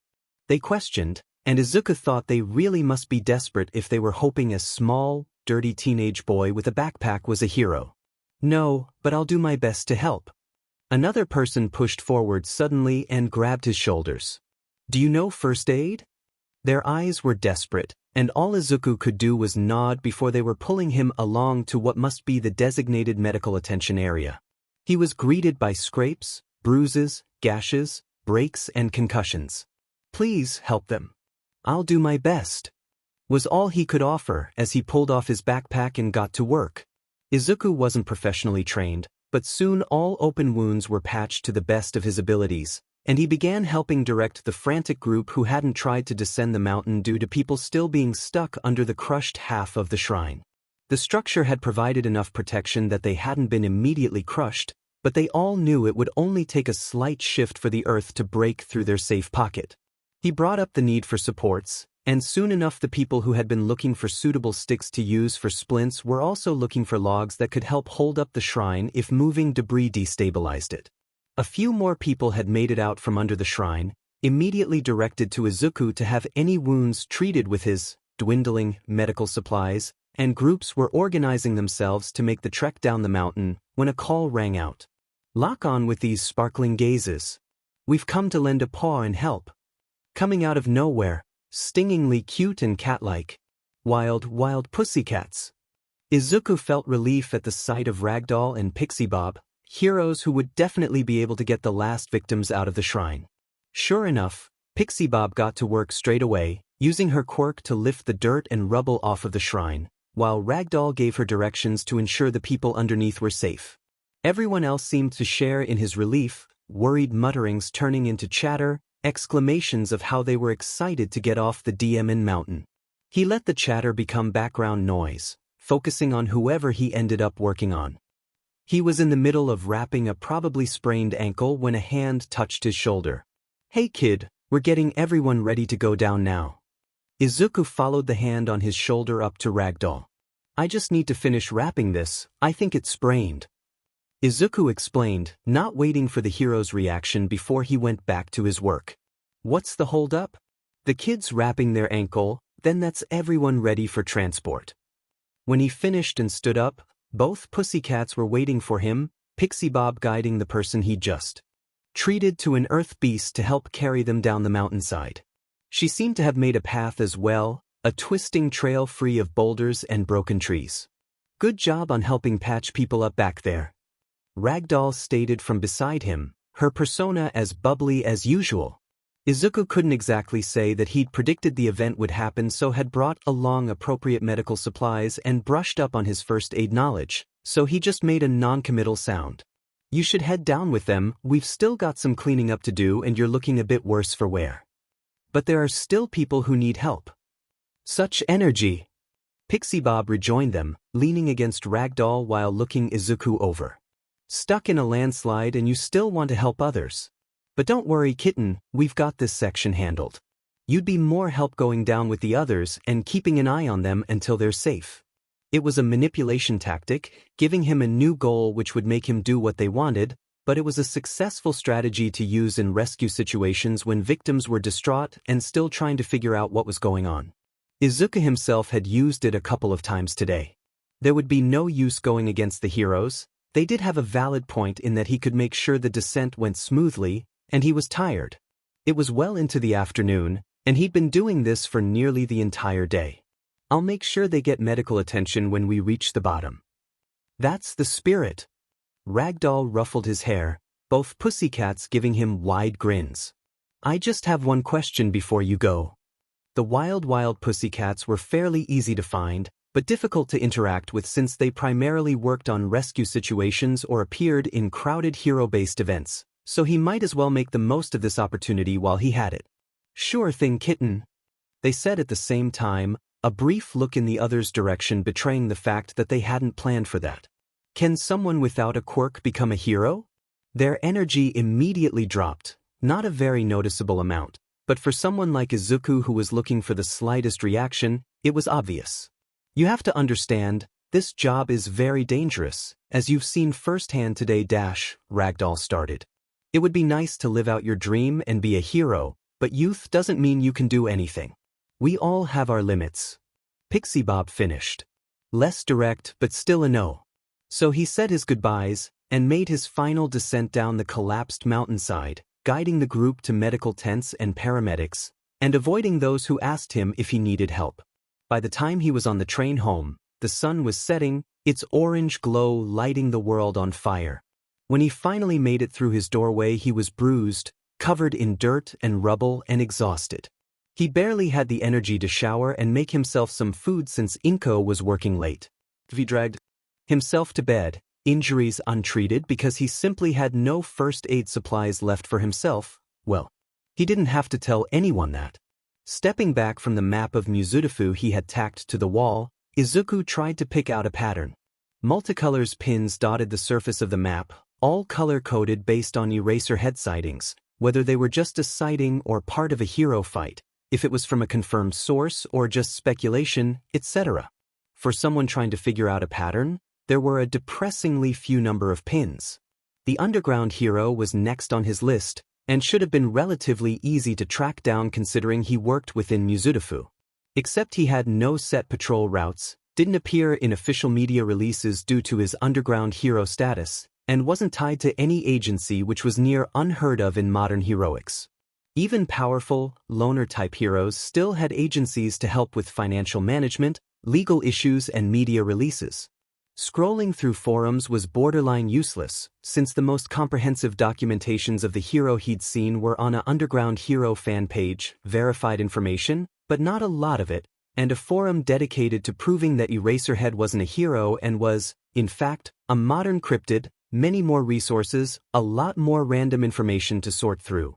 they questioned, and Izuku thought they really must be desperate if they were hoping a small, dirty teenage boy with a backpack was a hero. "No, but I'll do my best to help." Another person pushed forward suddenly and grabbed his shoulders. "Do you know first aid?" Their eyes were desperate, and all Izuku could do was nod before they were pulling him along to what must be the designated medical attention area. He was greeted by scrapes, bruises, gashes, breaks, and concussions. "Please help them. I'll do my best," was all he could offer as he pulled off his backpack and got to work. Izuku wasn't professionally trained, but soon all open wounds were patched to the best of his abilities, and he began helping direct the frantic group who hadn't tried to descend the mountain due to people still being stuck under the crushed half of the shrine. The structure had provided enough protection that they hadn't been immediately crushed, but they all knew it would only take a slight shift for the earth to break through their safe pocket. He brought up the need for supports, and soon enough the people who had been looking for suitable sticks to use for splints were also looking for logs that could help hold up the shrine if moving debris destabilized it. A few more people had made it out from under the shrine, immediately directed to Izuku to have any wounds treated with his dwindling medical supplies, and groups were organizing themselves to make the trek down the mountain when a call rang out. "Lock on with these sparkling gazes. We've come to lend a paw and help." Coming out of nowhere, stingingly cute and cat-like. Wild pussycats. Izuku felt relief at the sight of Ragdoll and Pixie Bob, heroes who would definitely be able to get the last victims out of the shrine. Sure enough, Pixie Bob got to work straight away, using her quirk to lift the dirt and rubble off of the shrine, while Ragdoll gave her directions to ensure the people underneath were safe. Everyone else seemed to share in his relief, worried mutterings turning into chatter, exclamations of how they were excited to get off the DMN mountain. He let the chatter become background noise, focusing on whoever he ended up working on. He was in the middle of wrapping a probably sprained ankle when a hand touched his shoulder. "Hey kid, we're getting everyone ready to go down now." Izuku followed the hand on his shoulder up to Ragdoll. "I just need to finish wrapping this, I think it's sprained." Izuku explained, not waiting for the hero's reaction before he went back to his work. "What's the hold-up?" "The kid's wrapping their ankle, then that's everyone ready for transport." When he finished and stood up, both pussycats were waiting for him, Pixie Bob guiding the person he just treated to an earth beast to help carry them down the mountainside. She seemed to have made a path as well, a twisting trail free of boulders and broken trees. Good job on helping patch people up back there. Ragdoll stated from beside him, her persona as bubbly as usual. Izuku couldn't exactly say that he'd predicted the event would happen, so had brought along appropriate medical supplies and brushed up on his first aid knowledge, so he just made a non-committal sound. You should head down with them, we've still got some cleaning up to do and you're looking a bit worse for wear. But there are still people who need help. Such energy. Pixie Bob rejoined them, leaning against Ragdoll while looking Izuku over. Stuck in a landslide and you still want to help others. But don't worry, kitten, we've got this section handled. You'd be more help going down with the others and keeping an eye on them until they're safe. It was a manipulation tactic, giving him a new goal which would make him do what they wanted, but it was a successful strategy to use in rescue situations when victims were distraught and still trying to figure out what was going on. Izuku himself had used it a couple of times today. There would be no use going against the heroes. They did have a valid point in that he could make sure the descent went smoothly, and he was tired. It was well into the afternoon, and he'd been doing this for nearly the entire day. I'll make sure they get medical attention when we reach the bottom. That's the spirit. Ragdoll ruffled his hair, both pussycats giving him wide grins. I just have one question before you go. The wild pussycats were fairly easy to find, but difficult to interact with since they primarily worked on rescue situations or appeared in crowded hero-based events. So he might as well make the most of this opportunity while he had it. Sure thing, kitten. They said at the same time, a brief look in the other's direction betraying the fact that they hadn't planned for that. Can someone without a quirk become a hero? Their energy immediately dropped, not a very noticeable amount, but for someone like Izuku who was looking for the slightest reaction, it was obvious. You have to understand, this job is very dangerous, as you've seen firsthand today. Ragdoll started. It would be nice to live out your dream and be a hero, but youth doesn't mean you can do anything. We all have our limits. Pixie Bob finished. Less direct but still a no. So he said his goodbyes and made his final descent down the collapsed mountainside, guiding the group to medical tents and paramedics, and avoiding those who asked him if he needed help. By the time he was on the train home, the sun was setting, its orange glow lighting the world on fire. When he finally made it through his doorway, he was bruised, covered in dirt and rubble, and exhausted. He barely had the energy to shower and make himself some food since Inko was working late. He dragged himself to bed, injuries untreated because he simply had no first aid supplies left for himself. Well, he didn't have to tell anyone that. Stepping back from the map of Mizudafu he had tacked to the wall, Izuku tried to pick out a pattern. Multicolors pins dotted the surface of the map, all color-coded based on eraser head sightings, whether they were just a sighting or part of a hero fight, if it was from a confirmed source or just speculation, etc. For someone trying to figure out a pattern, there were a depressingly few number of pins. The underground hero was next on his list, and should have been relatively easy to track down considering he worked within Mizudafu. Except he had no set patrol routes, didn't appear in official media releases due to his underground hero status, and wasn't tied to any agency, which was near unheard of in modern heroics. Even powerful, loner-type heroes still had agencies to help with financial management, legal issues, and media releases. Scrolling through forums was borderline useless, since the most comprehensive documentations of the hero he'd seen were on an underground hero fan page, verified information, but not a lot of it, and a forum dedicated to proving that Eraserhead wasn't a hero and was, in fact, a modern cryptid, many more resources, a lot more random information to sort through.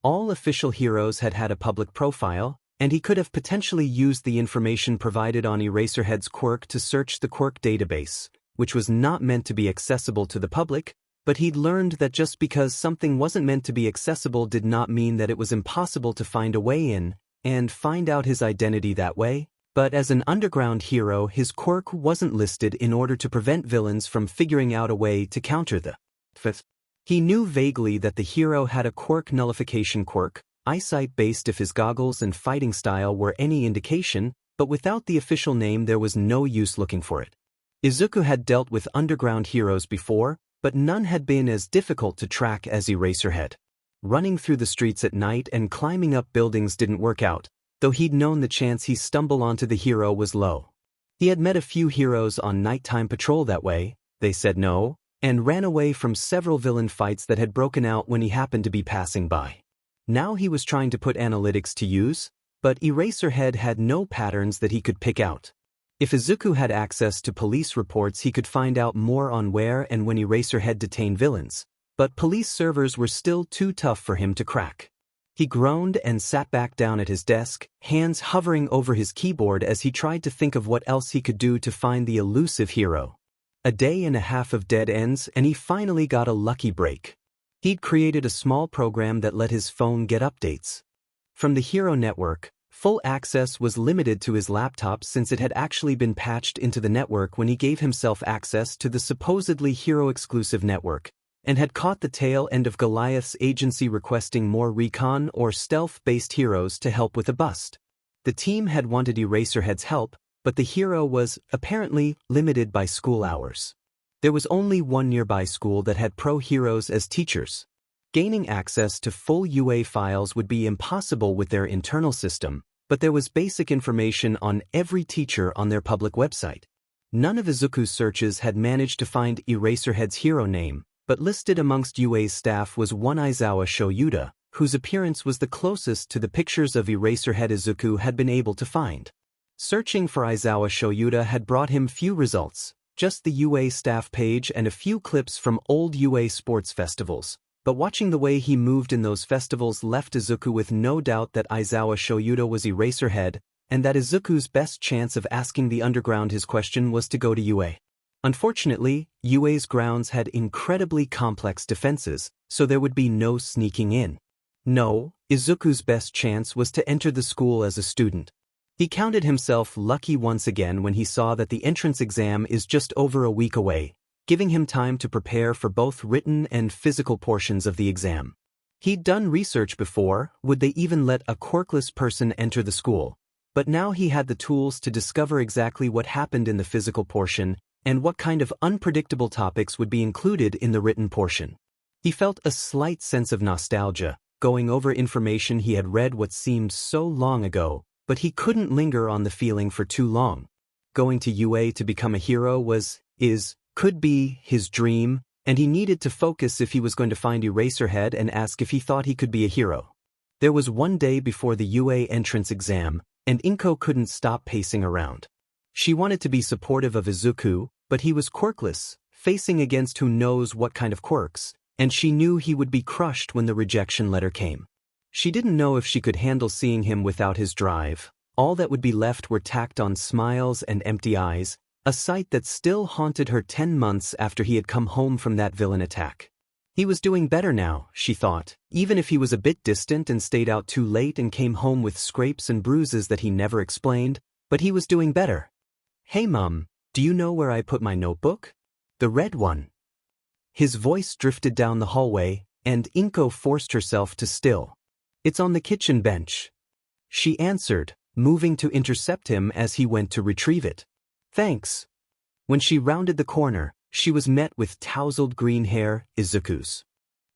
All official heroes had had a public profile, and he could have potentially used the information provided on Eraserhead's quirk to search the quirk database, which was not meant to be accessible to the public, but he'd learned that just because something wasn't meant to be accessible did not mean that it was impossible to find a way in, and find out his identity that way. But as an underground hero, his quirk wasn't listed in order to prevent villains from figuring out a way to counter the fifth. He knew vaguely that the hero had a quirk nullification quirk, eyesight-based if his goggles and fighting style were any indication, but without the official name there was no use looking for it. Izuku had dealt with underground heroes before, but none had been as difficult to track as Eraserhead. Running through the streets at night and climbing up buildings didn't work out, though he'd known the chance he stumbled onto the hero was low. He had met a few heroes on nighttime patrol that way, they said no, and ran away from several villain fights that had broken out when he happened to be passing by. Now he was trying to put analytics to use, but Eraserhead had no patterns that he could pick out. If Izuku had access to police reports, he could find out more on where and when Eraserhead detained villains, but police servers were still too tough for him to crack. He groaned and sat back down at his desk, hands hovering over his keyboard as he tried to think of what else he could do to find the elusive hero. A day and a half of dead ends, and he finally got a lucky break. He'd created a small program that let his phone get updates. From the Hero Network, full access was limited to his laptop since it had actually been patched into the network when he gave himself access to the supposedly hero-exclusive network, and had caught the tail end of Goliath's agency requesting more recon or stealth-based heroes to help with a bust. The team had wanted Eraserhead's help, but the hero was, apparently, limited by school hours. There was only one nearby school that had pro heroes as teachers. Gaining access to full UA files would be impossible with their internal system, but there was basic information on every teacher on their public website. None of Izuku's searches had managed to find Eraserhead's hero name, but listed amongst UA's staff was one Aizawa Shoyuta, whose appearance was the closest to the pictures of Eraserhead Izuku had been able to find. Searching for Aizawa Shoyuta had brought him few results, just the UA staff page and a few clips from old UA sports festivals, but watching the way he moved in those festivals left Izuku with no doubt that Aizawa Shoyuta was Eraserhead, and that Izuku's best chance of asking the underground his question was to go to UA. Unfortunately, UA's grounds had incredibly complex defenses, so there would be no sneaking in. No, Izuku's best chance was to enter the school as a student. He counted himself lucky once again when he saw that the entrance exam is just over a week away, giving him time to prepare for both written and physical portions of the exam. He'd done research before, would they even let a quirkless person enter the school? But now he had the tools to discover exactly what happened in the physical portion and what kind of unpredictable topics would be included in the written portion. He felt a slight sense of nostalgia, going over information he had read what seemed so long ago, but he couldn't linger on the feeling for too long. Going to UA to become a hero could be his dream, and he needed to focus if he was going to find Eraserhead and ask if he thought he could be a hero. There was one day before the UA entrance exam, and Inko couldn't stop pacing around. She wanted to be supportive of Izuku, but he was quirkless, facing against who knows what kind of quirks, and she knew he would be crushed when the rejection letter came. She didn't know if she could handle seeing him without his drive. All that would be left were tacked-on smiles and empty eyes, a sight that still haunted her 10 months after he had come home from that villain attack. He was doing better now, she thought, even if he was a bit distant and stayed out too late and came home with scrapes and bruises that he never explained, but he was doing better. "Hey Mum, do you know where I put my notebook? The red one." His voice drifted down the hallway, and Inko forced herself to still. "It's on the kitchen bench," she answered, moving to intercept him as he went to retrieve it. "Thanks." When she rounded the corner, she was met with tousled green hair, Izuku's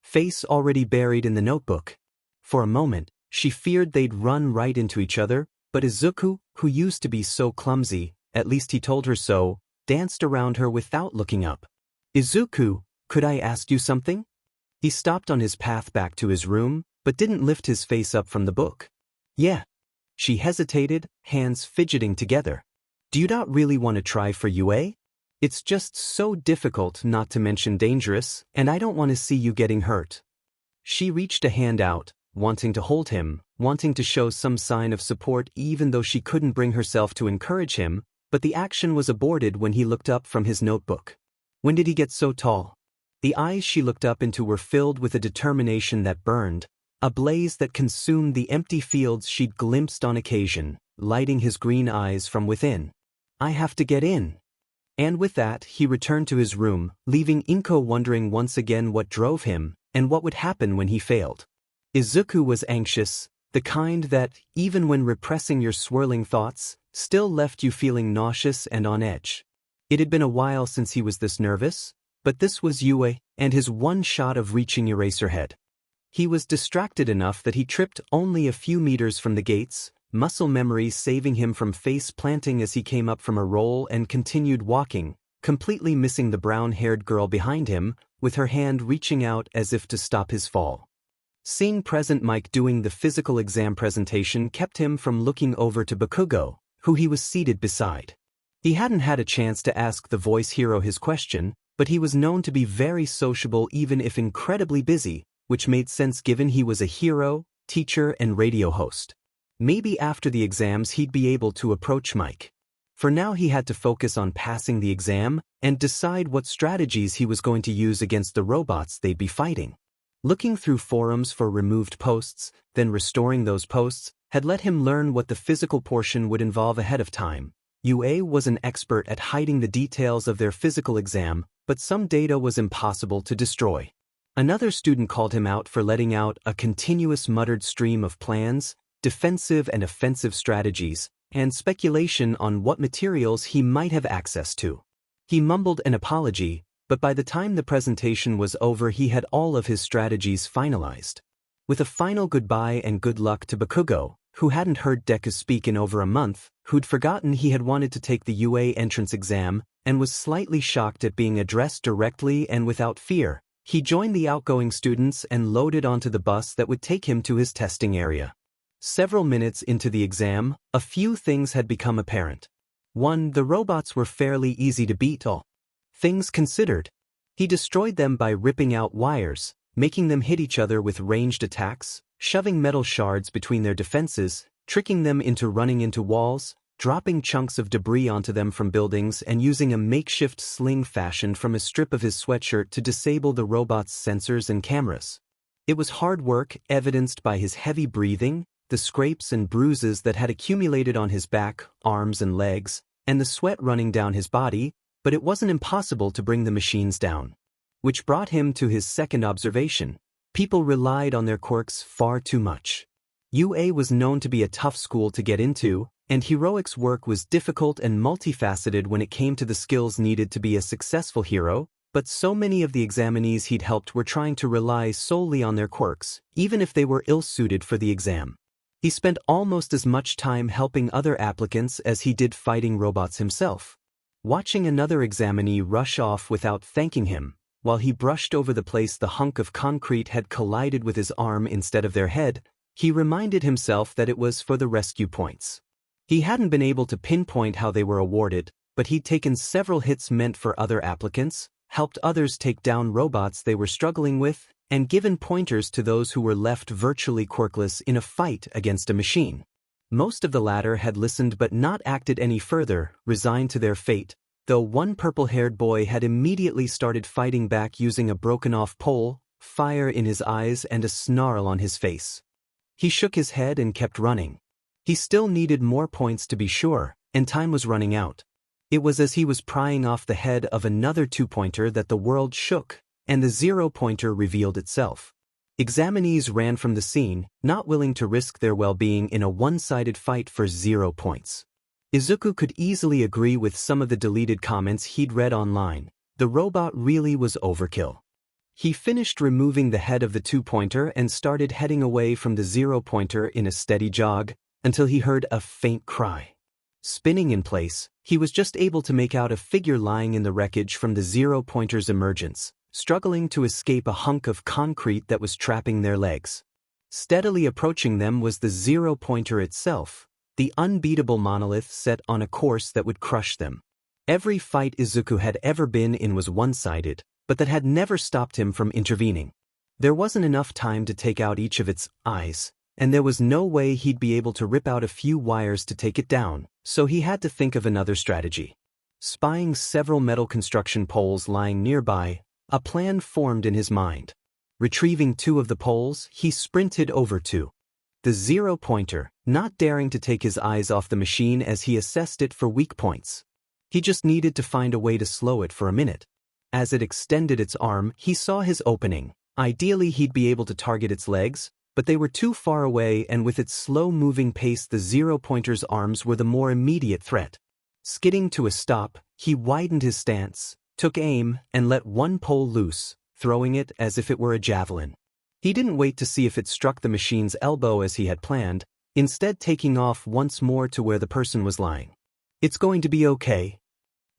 face already buried in the notebook. For a moment, she feared they'd run right into each other, but Izuku, who used to be so clumsy, at least he told her so, danced around her without looking up. "Izuku, could I ask you something?" He stopped on his path back to his room, but didn't lift his face up from the book. "Yeah." She hesitated, hands fidgeting together. "Do you not really want to try for UA? It's just so difficult, not to mention dangerous, and I don't want to see you getting hurt." She reached a hand out, wanting to hold him, wanting to show some sign of support even though she couldn't bring herself to encourage him, but the action was aborted when he looked up from his notebook. When did he get so tall? The eyes she looked up into were filled with a determination that burned, a blaze that consumed the empty fields she'd glimpsed on occasion, lighting his green eyes from within. "I have to get in." And with that, he returned to his room, leaving Inko wondering once again what drove him, and what would happen when he failed. Izuku was anxious, the kind that, even when repressing your swirling thoughts, still left you feeling nauseous and on edge. It had been a while since he was this nervous, but this was UA, and his one shot of reaching Eraserhead. He was distracted enough that he tripped only a few meters from the gates, muscle memory saving him from face planting as he came up from a roll and continued walking, completely missing the brown-haired girl behind him, with her hand reaching out as if to stop his fall. Seeing present Mike doing the physical exam presentation kept him from looking over to Bakugo, who he was seated beside. He hadn't had a chance to ask the voice hero his question, but he was known to be very sociable even if incredibly busy, which made sense given he was a hero, teacher, and radio host. Maybe after the exams he'd be able to approach Mike. For now he had to focus on passing the exam and decide what strategies he was going to use against the robots they'd be fighting. Looking through forums for removed posts, then restoring those posts, had let him learn what the physical portion would involve ahead of time. UA was an expert at hiding the details of their physical exam, but some data was impossible to destroy. Another student called him out for letting out a continuous muttered stream of plans, defensive and offensive strategies, and speculation on what materials he might have access to. He mumbled an apology, but by the time the presentation was over he had all of his strategies finalized. With a final goodbye and good luck to Bakugo, who hadn't heard Deku speak in over a month, who'd forgotten he had wanted to take the UA entrance exam, and was slightly shocked at being addressed directly and without fear, he joined the outgoing students and loaded onto the bus that would take him to his testing area. Several minutes into the exam, a few things had become apparent. 1. The robots were fairly easy to beat all things considered. He destroyed them by ripping out wires, making them hit each other with ranged attacks, shoving metal shards between their defenses, tricking them into running into walls, dropping chunks of debris onto them from buildings and using a makeshift sling fashioned from a strip of his sweatshirt to disable the robot's sensors and cameras. It was hard work, evidenced by his heavy breathing, the scrapes and bruises that had accumulated on his back, arms and legs, and the sweat running down his body, but it wasn't impossible to bring the machines down. Which brought him to his second observation. People relied on their quirks far too much. UA was known to be a tough school to get into, and Heroic's work was difficult and multifaceted when it came to the skills needed to be a successful hero, but so many of the examinees he'd helped were trying to rely solely on their quirks, even if they were ill-suited for the exam. He spent almost as much time helping other applicants as he did fighting robots himself. Watching another examinee rush off without thanking him, while he brushed over the place the hunk of concrete had collided with his arm instead of their head, he reminded himself that it was for the rescue points. He hadn't been able to pinpoint how they were awarded, but he'd taken several hits meant for other applicants, helped others take down robots they were struggling with, and given pointers to those who were left virtually quirkless in a fight against a machine. Most of the latter had listened but not acted any further, resigned to their fate, though one purple-haired boy had immediately started fighting back using a broken-off pole, fire in his eyes and a snarl on his face. He shook his head and kept running. He still needed more points to be sure, and time was running out. It was as he was prying off the head of another two-pointer that the world shook, and the zero-pointer revealed itself. Examinees ran from the scene, not willing to risk their well-being in a one-sided fight for 0 points. Izuku could easily agree with some of the deleted comments he'd read online. The robot really was overkill. He finished removing the head of the two-pointer and started heading away from the zero-pointer in a steady jog, until he heard a faint cry. Spinning in place, he was just able to make out a figure lying in the wreckage from the zero-pointer's emergence, struggling to escape a hunk of concrete that was trapping their legs. Steadily approaching them was the zero-pointer itself, the unbeatable monolith set on a course that would crush them. Every fight Izuku had ever been in was one-sided, but that had never stopped him from intervening. There wasn't enough time to take out each of its eyes, and there was no way he'd be able to rip out a few wires to take it down, so he had to think of another strategy. Spying several metal construction poles lying nearby, a plan formed in his mind. Retrieving 2 of the poles, he sprinted over to the zero-pointer, not daring to take his eyes off the machine as he assessed it for weak points. He just needed to find a way to slow it for a minute. As it extended its arm, he saw his opening. Ideally, he'd be able to target its legs, but they were too far away, and with its slow-moving pace the zero-pointer's arms were the more immediate threat. Skidding to a stop, he widened his stance, took aim, and let one pole loose, throwing it as if it were a javelin. He didn't wait to see if it struck the machine's elbow as he had planned. instead taking off once more to where the person was lying. "It's going to be okay,"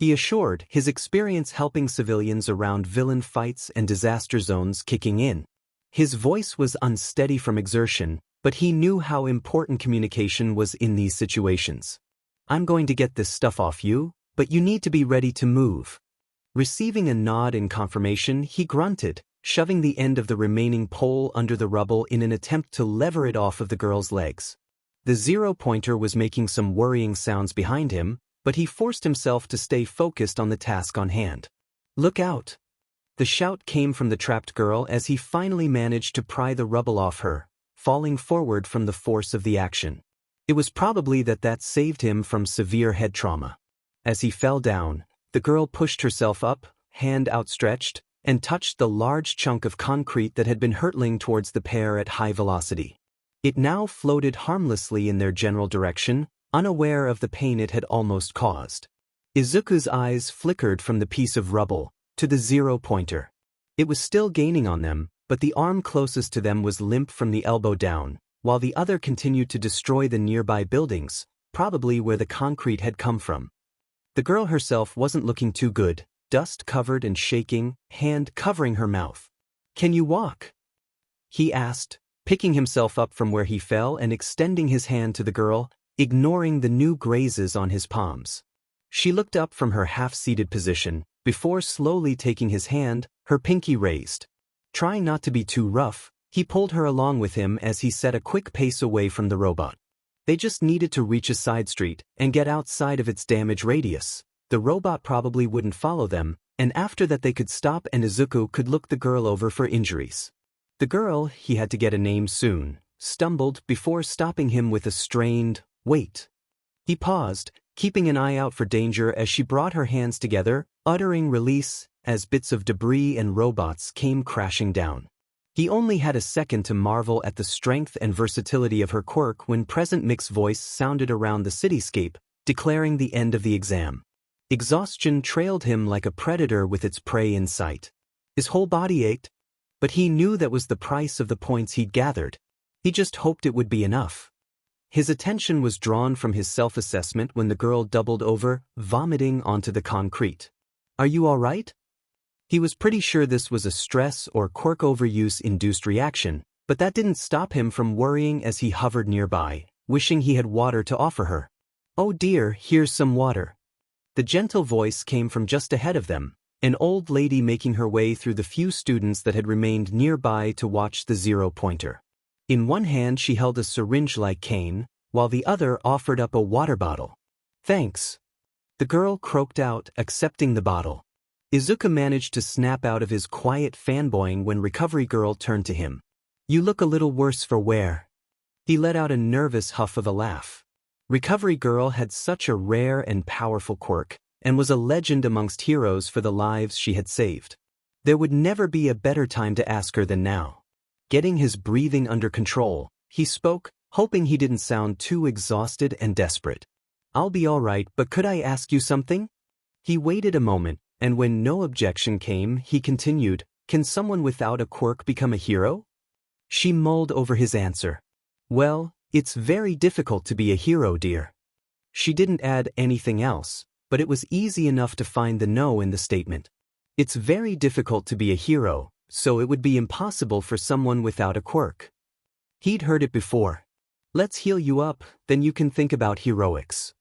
he assured, his experience helping civilians around villain fights and disaster zones kicking in. His voice was unsteady from exertion, but he knew how important communication was in these situations. "I'm going to get this stuff off you, but you need to be ready to move." Receiving a nod in confirmation, he grunted, shoving the end of the remaining pole under the rubble in an attempt to lever it off of the girl's legs. The zero-pointer was making some worrying sounds behind him, but he forced himself to stay focused on the task on hand. "Look out!" The shout came from the trapped girl as he finally managed to pry the rubble off her, falling forward from the force of the action. It was probably that saved him from severe head trauma. As he fell down, the girl pushed herself up, hand outstretched, and touched the large chunk of concrete that had been hurtling towards the pair at high velocity. It now floated harmlessly in their general direction, unaware of the pain it had almost caused. Izuku's eyes flickered from the piece of rubble to the zero-pointer. It was still gaining on them, but the arm closest to them was limp from the elbow down, while the other continued to destroy the nearby buildings, probably where the concrete had come from. The girl herself wasn't looking too good, dust-covered and shaking, hand covering her mouth. "Can you walk?" he asked, picking himself up from where he fell and extending his hand to the girl, ignoring the new grazes on his palms. She looked up from her half-seated position, before slowly taking his hand, her pinky raised. Trying not to be too rough, he pulled her along with him as he set a quick pace away from the robot. They just needed to reach a side street and get outside of its damage radius. The robot probably wouldn't follow them, and after that they could stop and Izuku could look the girl over for injuries. The girl, he had to get a name soon, stumbled before stopping him with a strained, "Wait." He paused, keeping an eye out for danger as she brought her hands together, uttering release as bits of debris and robots came crashing down. He only had a second to marvel at the strength and versatility of her quirk when Present Mic's voice sounded around the cityscape, declaring the end of the exam. Exhaustion trailed him like a predator with its prey in sight. His whole body ached, but he knew that was the price of the points he'd gathered. He just hoped it would be enough. His attention was drawn from his self-assessment when the girl doubled over, vomiting onto the concrete. "Are you all right?" He was pretty sure this was a stress or quirk overuse-induced reaction, but that didn't stop him from worrying as he hovered nearby, wishing he had water to offer her. "Oh dear, here's some water." The gentle voice came from just ahead of them, an old lady making her way through the few students that had remained nearby to watch the zero-pointer. In one hand she held a syringe-like cane, while the other offered up a water bottle. "Thanks." The girl croaked out, accepting the bottle. Izuku managed to snap out of his quiet fanboying when Recovery Girl turned to him. "You look a little worse for wear." He let out a nervous huff of a laugh. Recovery Girl had such a rare and powerful quirk, and was a legend amongst heroes for the lives she had saved. There would never be a better time to ask her than now. Getting his breathing under control, he spoke, hoping he didn't sound too exhausted and desperate. "I'll be all right, but could I ask you something?" He waited a moment, and when no objection came, he continued, "Can someone without a quirk become a hero?" She mulled over his answer. "Well, it's very difficult to be a hero, dear." She didn't add anything else, but it was easy enough to find the no in the statement. It's very difficult to be a hero, so it would be impossible for someone without a quirk. He'd heard it before. "Let's heal you up, then you can think about heroics."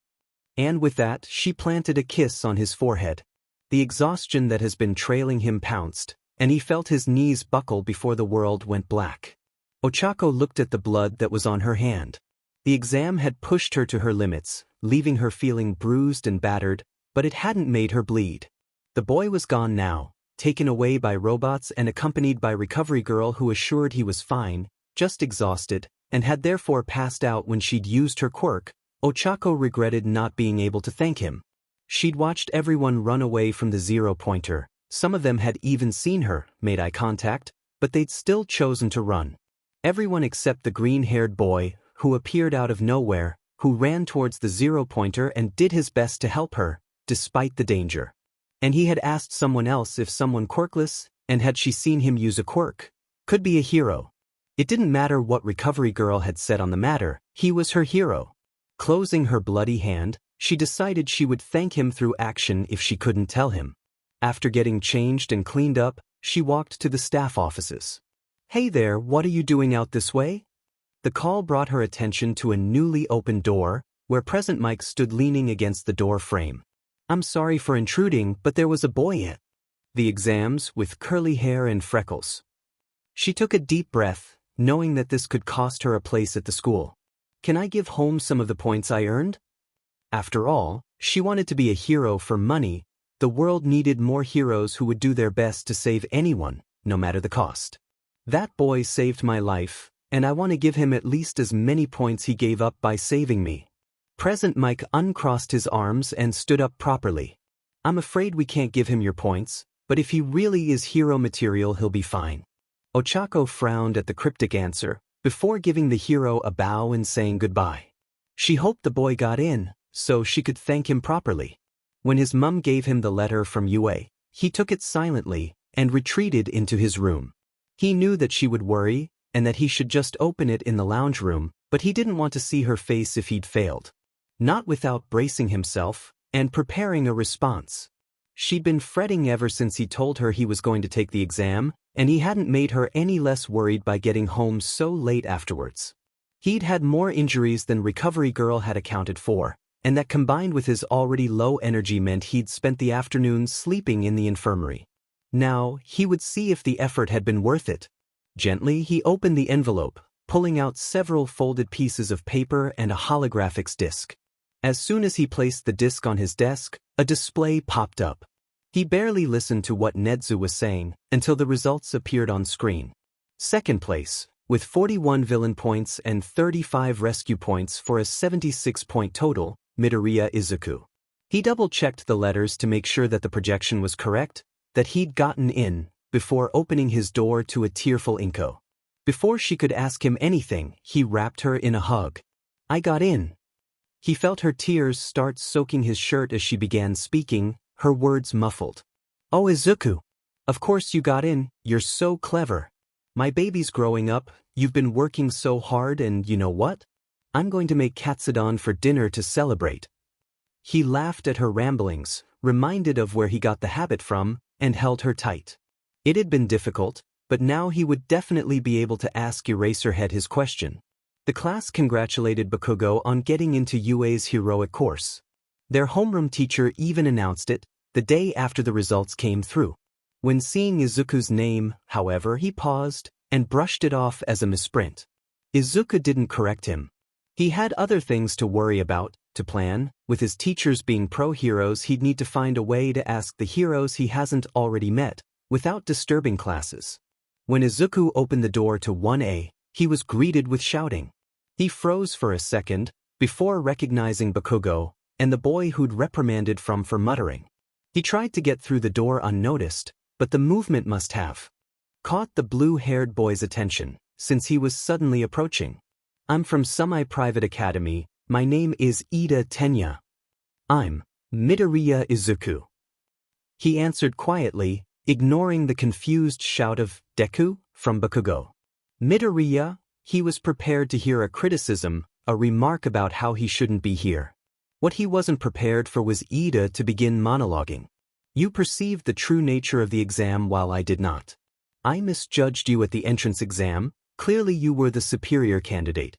And with that, she planted a kiss on his forehead. The exhaustion that has been trailing him pounced, and he felt his knees buckle before the world went black. Ochako looked at the blood that was on her hand. The exam had pushed her to her limits, leaving her feeling bruised and battered, but it hadn't made her bleed. The boy was gone now, taken away by robots and accompanied by Recovery Girl who assured he was fine, just exhausted, and had therefore passed out when she'd used her quirk. Ochako regretted not being able to thank him. She'd watched everyone run away from the zero-pointer. Some of them had even seen her, made eye contact, but they'd still chosen to run. Everyone except the green-haired boy, who appeared out of nowhere, who ran towards the zero-pointer and did his best to help her, despite the danger. And he had asked someone else if someone quirkless, and had she seen him use a quirk, could be a hero. It didn't matter what Recovery Girl had said on the matter, he was her hero. Closing her bloody hand, she decided she would thank him through action if she couldn't tell him. After getting changed and cleaned up, she walked to the staff offices. "Hey there, what are you doing out this way?" The call brought her attention to a newly opened door, where Present Mike stood leaning against the door frame. "I'm sorry for intruding, but there was a boy in the exams with curly hair and freckles." She took a deep breath, knowing that this could cost her a place at the school. "Can I give home some of the points I earned?" After all, she wanted to be a hero for money. The world needed more heroes who would do their best to save anyone, no matter the cost. "That boy saved my life, and I want to give him at least as many points he gave up by saving me." Present Mike uncrossed his arms and stood up properly. "I'm afraid we can't give him your points, but if he really is hero material, he'll be fine." Ochako frowned at the cryptic answer, before giving the hero a bow and saying goodbye. She hoped the boy got in, so she could thank him properly. When his mum gave him the letter from UA, he took it silently and retreated into his room. He knew that she would worry, and that he should just open it in the lounge room, but he didn't want to see her face if he'd failed. Not without bracing himself and preparing a response. She'd been fretting ever since he told her he was going to take the exam, and he hadn't made her any less worried by getting home so late afterwards. He'd had more injuries than Recovery Girl had accounted for, and that combined with his already low energy meant he'd spent the afternoon sleeping in the infirmary. Now, he would see if the effort had been worth it. Gently, he opened the envelope, pulling out several folded pieces of paper and a holographics disc. As soon as he placed the disc on his desk, a display popped up. He barely listened to what Nedzu was saying until the results appeared on screen. Second place, with 41 villain points and 35 rescue points for a 76-point total, Midoriya Izuku. He double-checked the letters to make sure that the projection was correct, that he'd gotten in, before opening his door to a tearful Inko. Before she could ask him anything, he wrapped her in a hug. "I got in." He felt her tears start soaking his shirt as she began speaking, her words muffled. "Oh, Izuku. Of course you got in, you're so clever. My baby's growing up, you've been working so hard, and you know what? I'm going to make katsudon for dinner to celebrate." He laughed at her ramblings, reminded of where he got the habit from, and held her tight. It had been difficult, but now he would definitely be able to ask Eraserhead his question. The class congratulated Bakugo on getting into UA's heroic course. Their homeroom teacher even announced it, the day after the results came through. When seeing Izuku's name, however, he paused and brushed it off as a misprint. Izuku didn't correct him. He had other things to worry about, to plan. With his teachers being pro-heroes, he'd need to find a way to ask the heroes he hasn't already met, without disturbing classes. When Izuku opened the door to 1A, he was greeted with shouting. He froze for a second, before recognizing Bakugo, and the boy who'd reprimanded for muttering. He tried to get through the door unnoticed, but the movement must have caught the blue-haired boy's attention, since he was suddenly approaching. "I'm from Semi-Private Academy, my name is Ida Tenya. I'm Midoriya Izuku." He answered quietly, ignoring the confused shout of "Deku" from Bakugo. Midoriya, he was prepared to hear a criticism, a remark about how he shouldn't be here. What he wasn't prepared for was Ida to begin monologuing. "You perceived the true nature of the exam while I did not. I misjudged you at the entrance exam, clearly you were the superior candidate."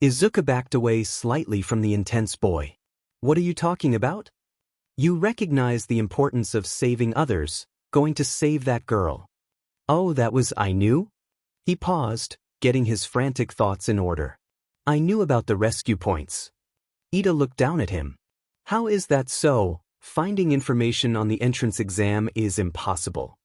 Izuku backed away slightly from the intense boy. "What are you talking about? You recognize the importance of saving others, going to save that girl." "Oh, that was I knew?" He paused, getting his frantic thoughts in order. "I knew about the rescue points." Ida looked down at him. "How is that so? Finding information on the entrance exam is impossible."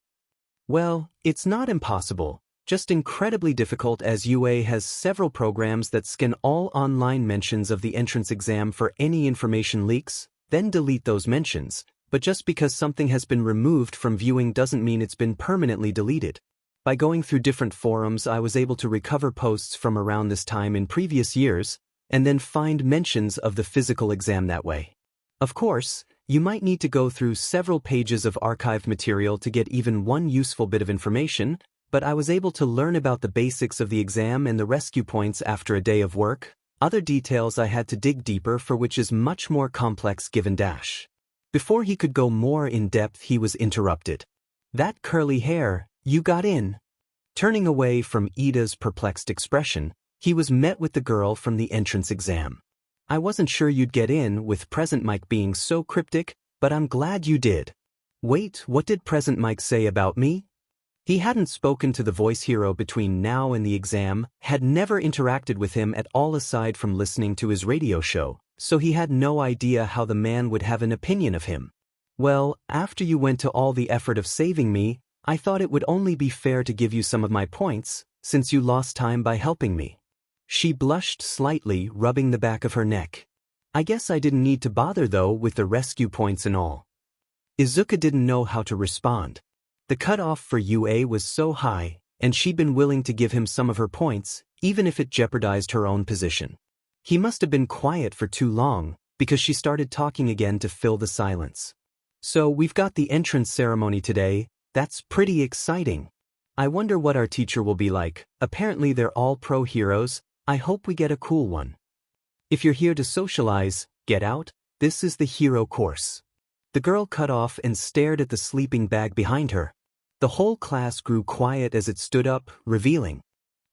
"Well, it's not impossible, just incredibly difficult, as UA has several programs that scan all online mentions of the entrance exam for any information leaks, then delete those mentions, but just because something has been removed from viewing doesn't mean it's been permanently deleted. By going through different forums, I was able to recover posts from around this time in previous years, and then find mentions of the physical exam that way. Of course, you might need to go through several pages of archived material to get even one useful bit of information, but I was able to learn about the basics of the exam and the rescue points after a day of work. Other details I had to dig deeper for, which is much more complex given dash. Before he could go more in depth, he was interrupted. That curly hair, you got in. Turning away from Ida's perplexed expression, he was met with the girl from the entrance exam. I wasn't sure you'd get in with present Mike being so cryptic, but I'm glad you did. Wait, what did present Mike say about me? He hadn't spoken to the voice hero between now and the exam, had never interacted with him at all aside from listening to his radio show, so he had no idea how the man would have an opinion of him. Well, after you went to all the effort of saving me, I thought it would only be fair to give you some of my points, since you lost time by helping me. She blushed slightly, rubbing the back of her neck. I guess I didn't need to bother though with the rescue points and all. Izuka didn't know how to respond. The cutoff for UA was so high, and she'd been willing to give him some of her points, even if it jeopardized her own position. He must have been quiet for too long, because she started talking again to fill the silence. So we've got the entrance ceremony today. That's pretty exciting. I wonder what our teacher will be like. Apparently they're all pro heroes. I hope we get a cool one. If you're here to socialize, get out. This is the hero course. The girl cut off and stared at the sleeping bag behind her. The whole class grew quiet as it stood up, revealing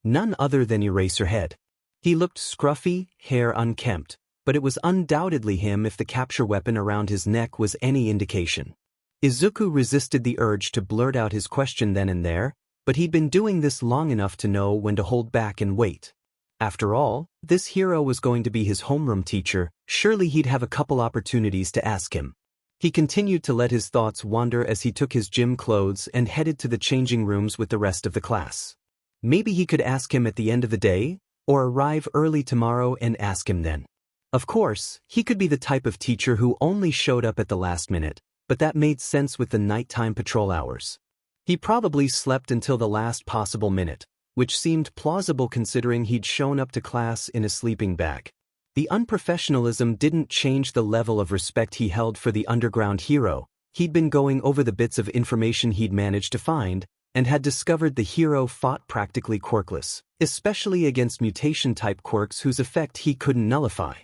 none other than Eraserhead. He looked scruffy, hair unkempt, but it was undoubtedly him if the capture weapon around his neck was any indication. Izuku resisted the urge to blurt out his question then and there, but he'd been doing this long enough to know when to hold back and wait. After all, this hero was going to be his homeroom teacher, surely he'd have a couple opportunities to ask him. He continued to let his thoughts wander as he took his gym clothes and headed to the changing rooms with the rest of the class. Maybe he could ask him at the end of the day, or arrive early tomorrow and ask him then. Of course, he could be the type of teacher who only showed up at the last minute, but that made sense with the nighttime patrol hours. He probably slept until the last possible minute, which seemed plausible considering he'd shown up to class in a sleeping bag. The unprofessionalism didn't change the level of respect he held for the underground hero. He'd been going over the bits of information he'd managed to find, and had discovered the hero fought practically quirkless, especially against mutation-type quirks whose effect he couldn't nullify.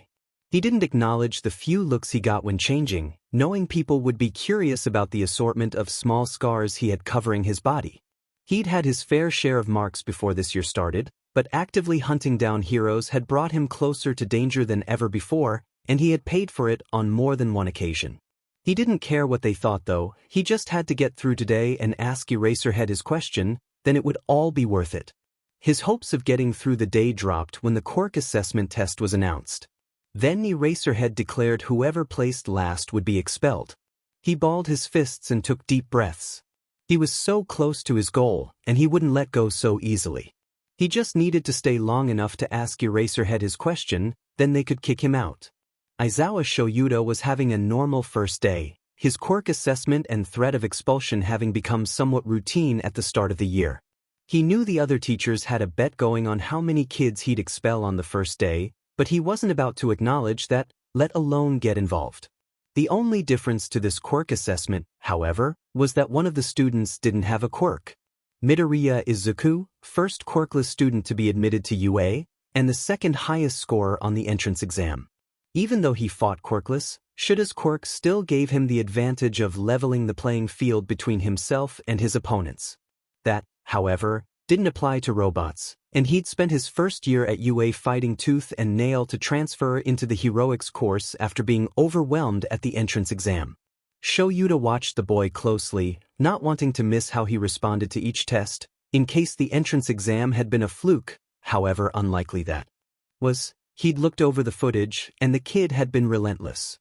He didn't acknowledge the few looks he got when changing, knowing people would be curious about the assortment of small scars he had covering his body. He'd had his fair share of marks before this year started, but actively hunting down heroes had brought him closer to danger than ever before, and he had paid for it on more than one occasion. He didn't care what they thought though, he just had to get through today and ask Eraserhead his question, then it would all be worth it. His hopes of getting through the day dropped when the quirk assessment test was announced. Then Eraserhead declared whoever placed last would be expelled. He balled his fists and took deep breaths. He was so close to his goal, and he wouldn't let go so easily. He just needed to stay long enough to ask Eraserhead his question, then they could kick him out. Aizawa Shoyuda was having a normal first day, his quirk assessment and threat of expulsion having become somewhat routine at the start of the year. He knew the other teachers had a bet going on how many kids he'd expel on the first day, but he wasn't about to acknowledge that, let alone get involved. The only difference to this quirk assessment, however, was that one of the students didn't have a quirk. Midoriya Izuku, first quirkless student to be admitted to UA, and the second highest score on the entrance exam. Even though he fought quirkless, Shuda's quirk still gave him the advantage of leveling the playing field between himself and his opponents. That, however, didn't apply to robots, and he'd spent his first year at UA fighting tooth and nail to transfer into the heroics course after being overwhelmed at the entrance exam. Shoyuda watched the boy closely, not wanting to miss how he responded to each test, in case the entrance exam had been a fluke, however unlikely that was. He'd looked over the footage, and the kid had been relentless.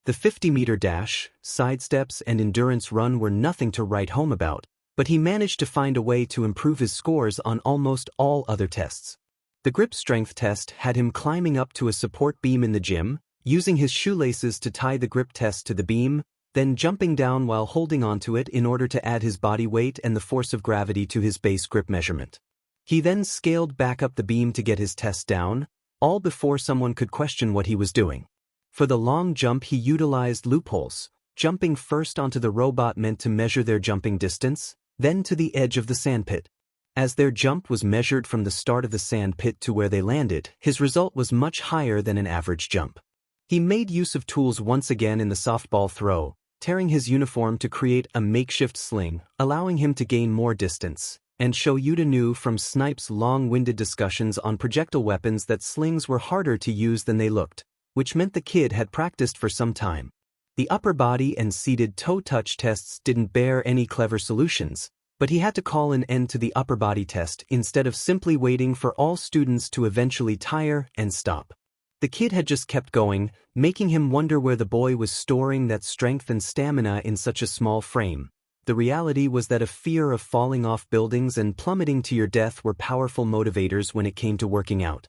The 50-meter dash, sidesteps, and endurance run were nothing to write home about, but he managed to find a way to improve his scores on almost all other tests. The grip strength test had him climbing up to a support beam in the gym, using his shoelaces to tie the grip test to the beam, then jumping down while holding onto it in order to add his body weight and the force of gravity to his base grip measurement. He then scaled back up the beam to get his test down, all before someone could question what he was doing. For the long jump he utilized loopholes, jumping first onto the robot meant to measure their jumping distance, then to the edge of the sandpit. As their jump was measured from the start of the sand pit to where they landed, his result was much higher than an average jump. He made use of tools once again in the softball throw, tearing his uniform to create a makeshift sling, allowing him to gain more distance. And Shoyuta knew from Snipe's long-winded discussions on projectile weapons that slings were harder to use than they looked, which meant the kid had practiced for some time. The upper body and seated toe touch tests didn't bear any clever solutions, but he had to call an end to the upper body test instead of simply waiting for all students to eventually tire and stop. The kid had just kept going, making him wonder where the boy was storing that strength and stamina in such a small frame. The reality was that a fear of falling off buildings and plummeting to your death were powerful motivators when it came to working out.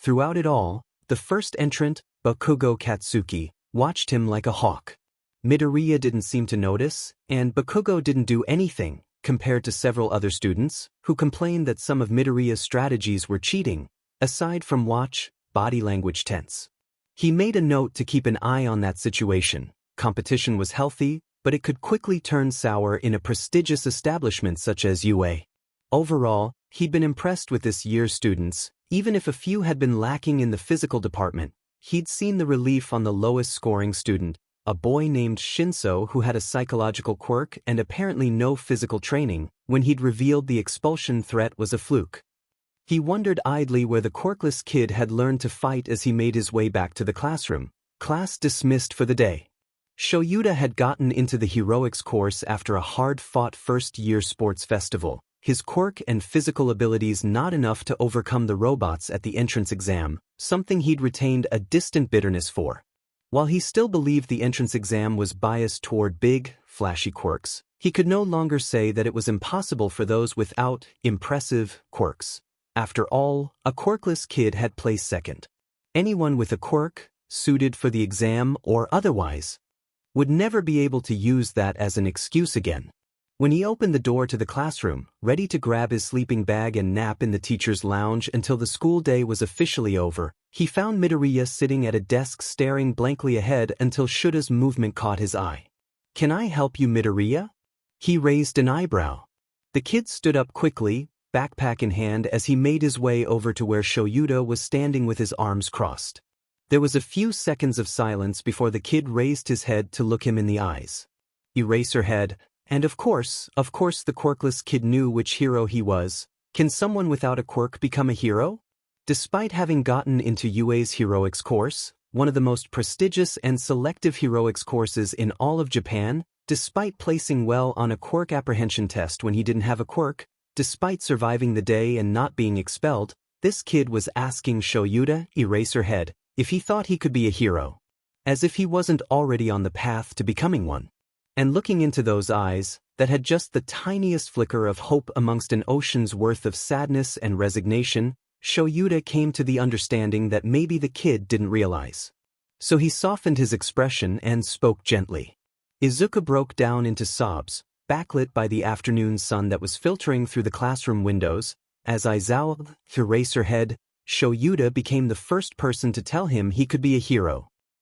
Throughout it all, the first entrant, Bakugo Katsuki, watched him like a hawk. Midoriya didn't seem to notice, and Bakugo didn't do anything, compared to several other students, who complained that some of Midoriya's strategies were cheating, aside from watch, body language tense. He made a note to keep an eye on that situation. Competition was healthy, but it could quickly turn sour in a prestigious establishment such as UA. Overall, he'd been impressed with this year's students, even if a few had been lacking in the physical department. He'd seen the relief on the lowest scoring student, a boy named Shinso who had a psychological quirk and apparently no physical training, when he'd revealed the expulsion threat was a fluke. He wondered idly where the quirkless kid had learned to fight as he made his way back to the classroom. Class dismissed for the day. Shoyuta had gotten into the heroics course after a hard-fought first-year sports festival, his quirk and physical abilities not enough to overcome the robots at the entrance exam, something he'd retained a distant bitterness for. While he still believed the entrance exam was biased toward big, flashy quirks, he could no longer say that it was impossible for those without impressive quirks. After all, a quirkless kid had placed second. Anyone with a quirk, suited for the exam or otherwise, would never be able to use that as an excuse again. When he opened the door to the classroom, ready to grab his sleeping bag and nap in the teacher's lounge until the school day was officially over, he found Midoriya sitting at a desk staring blankly ahead until Shuta's movement caught his eye. "Can I help you, Midoriya?" He raised an eyebrow. The kid stood up quickly, backpack in hand, as he made his way over to where Shoyuta was standing with his arms crossed. There was a few seconds of silence before the kid raised his head to look him in the eyes. Eraserhead, and of course the quirkless kid knew which hero he was. Can someone without a quirk become a hero? Despite having gotten into UA's heroics course, one of the most prestigious and selective heroics courses in all of Japan, despite placing well on a quirk apprehension test when he didn't have a quirk, despite surviving the day and not being expelled, this kid was asking Shoyuta, Eraserhead, if he thought he could be a hero. As if he wasn't already on the path to becoming one. And looking into those eyes, that had just the tiniest flicker of hope amongst an ocean's worth of sadness and resignation, Shoyuta came to the understanding that maybe the kid didn't realize. So he softened his expression and spoke gently. Izuka broke down into sobs, backlit by the afternoon sun that was filtering through the classroom windows. As Aizawa, Eraserhead, Shoyuta became the first person to tell him he could be a hero.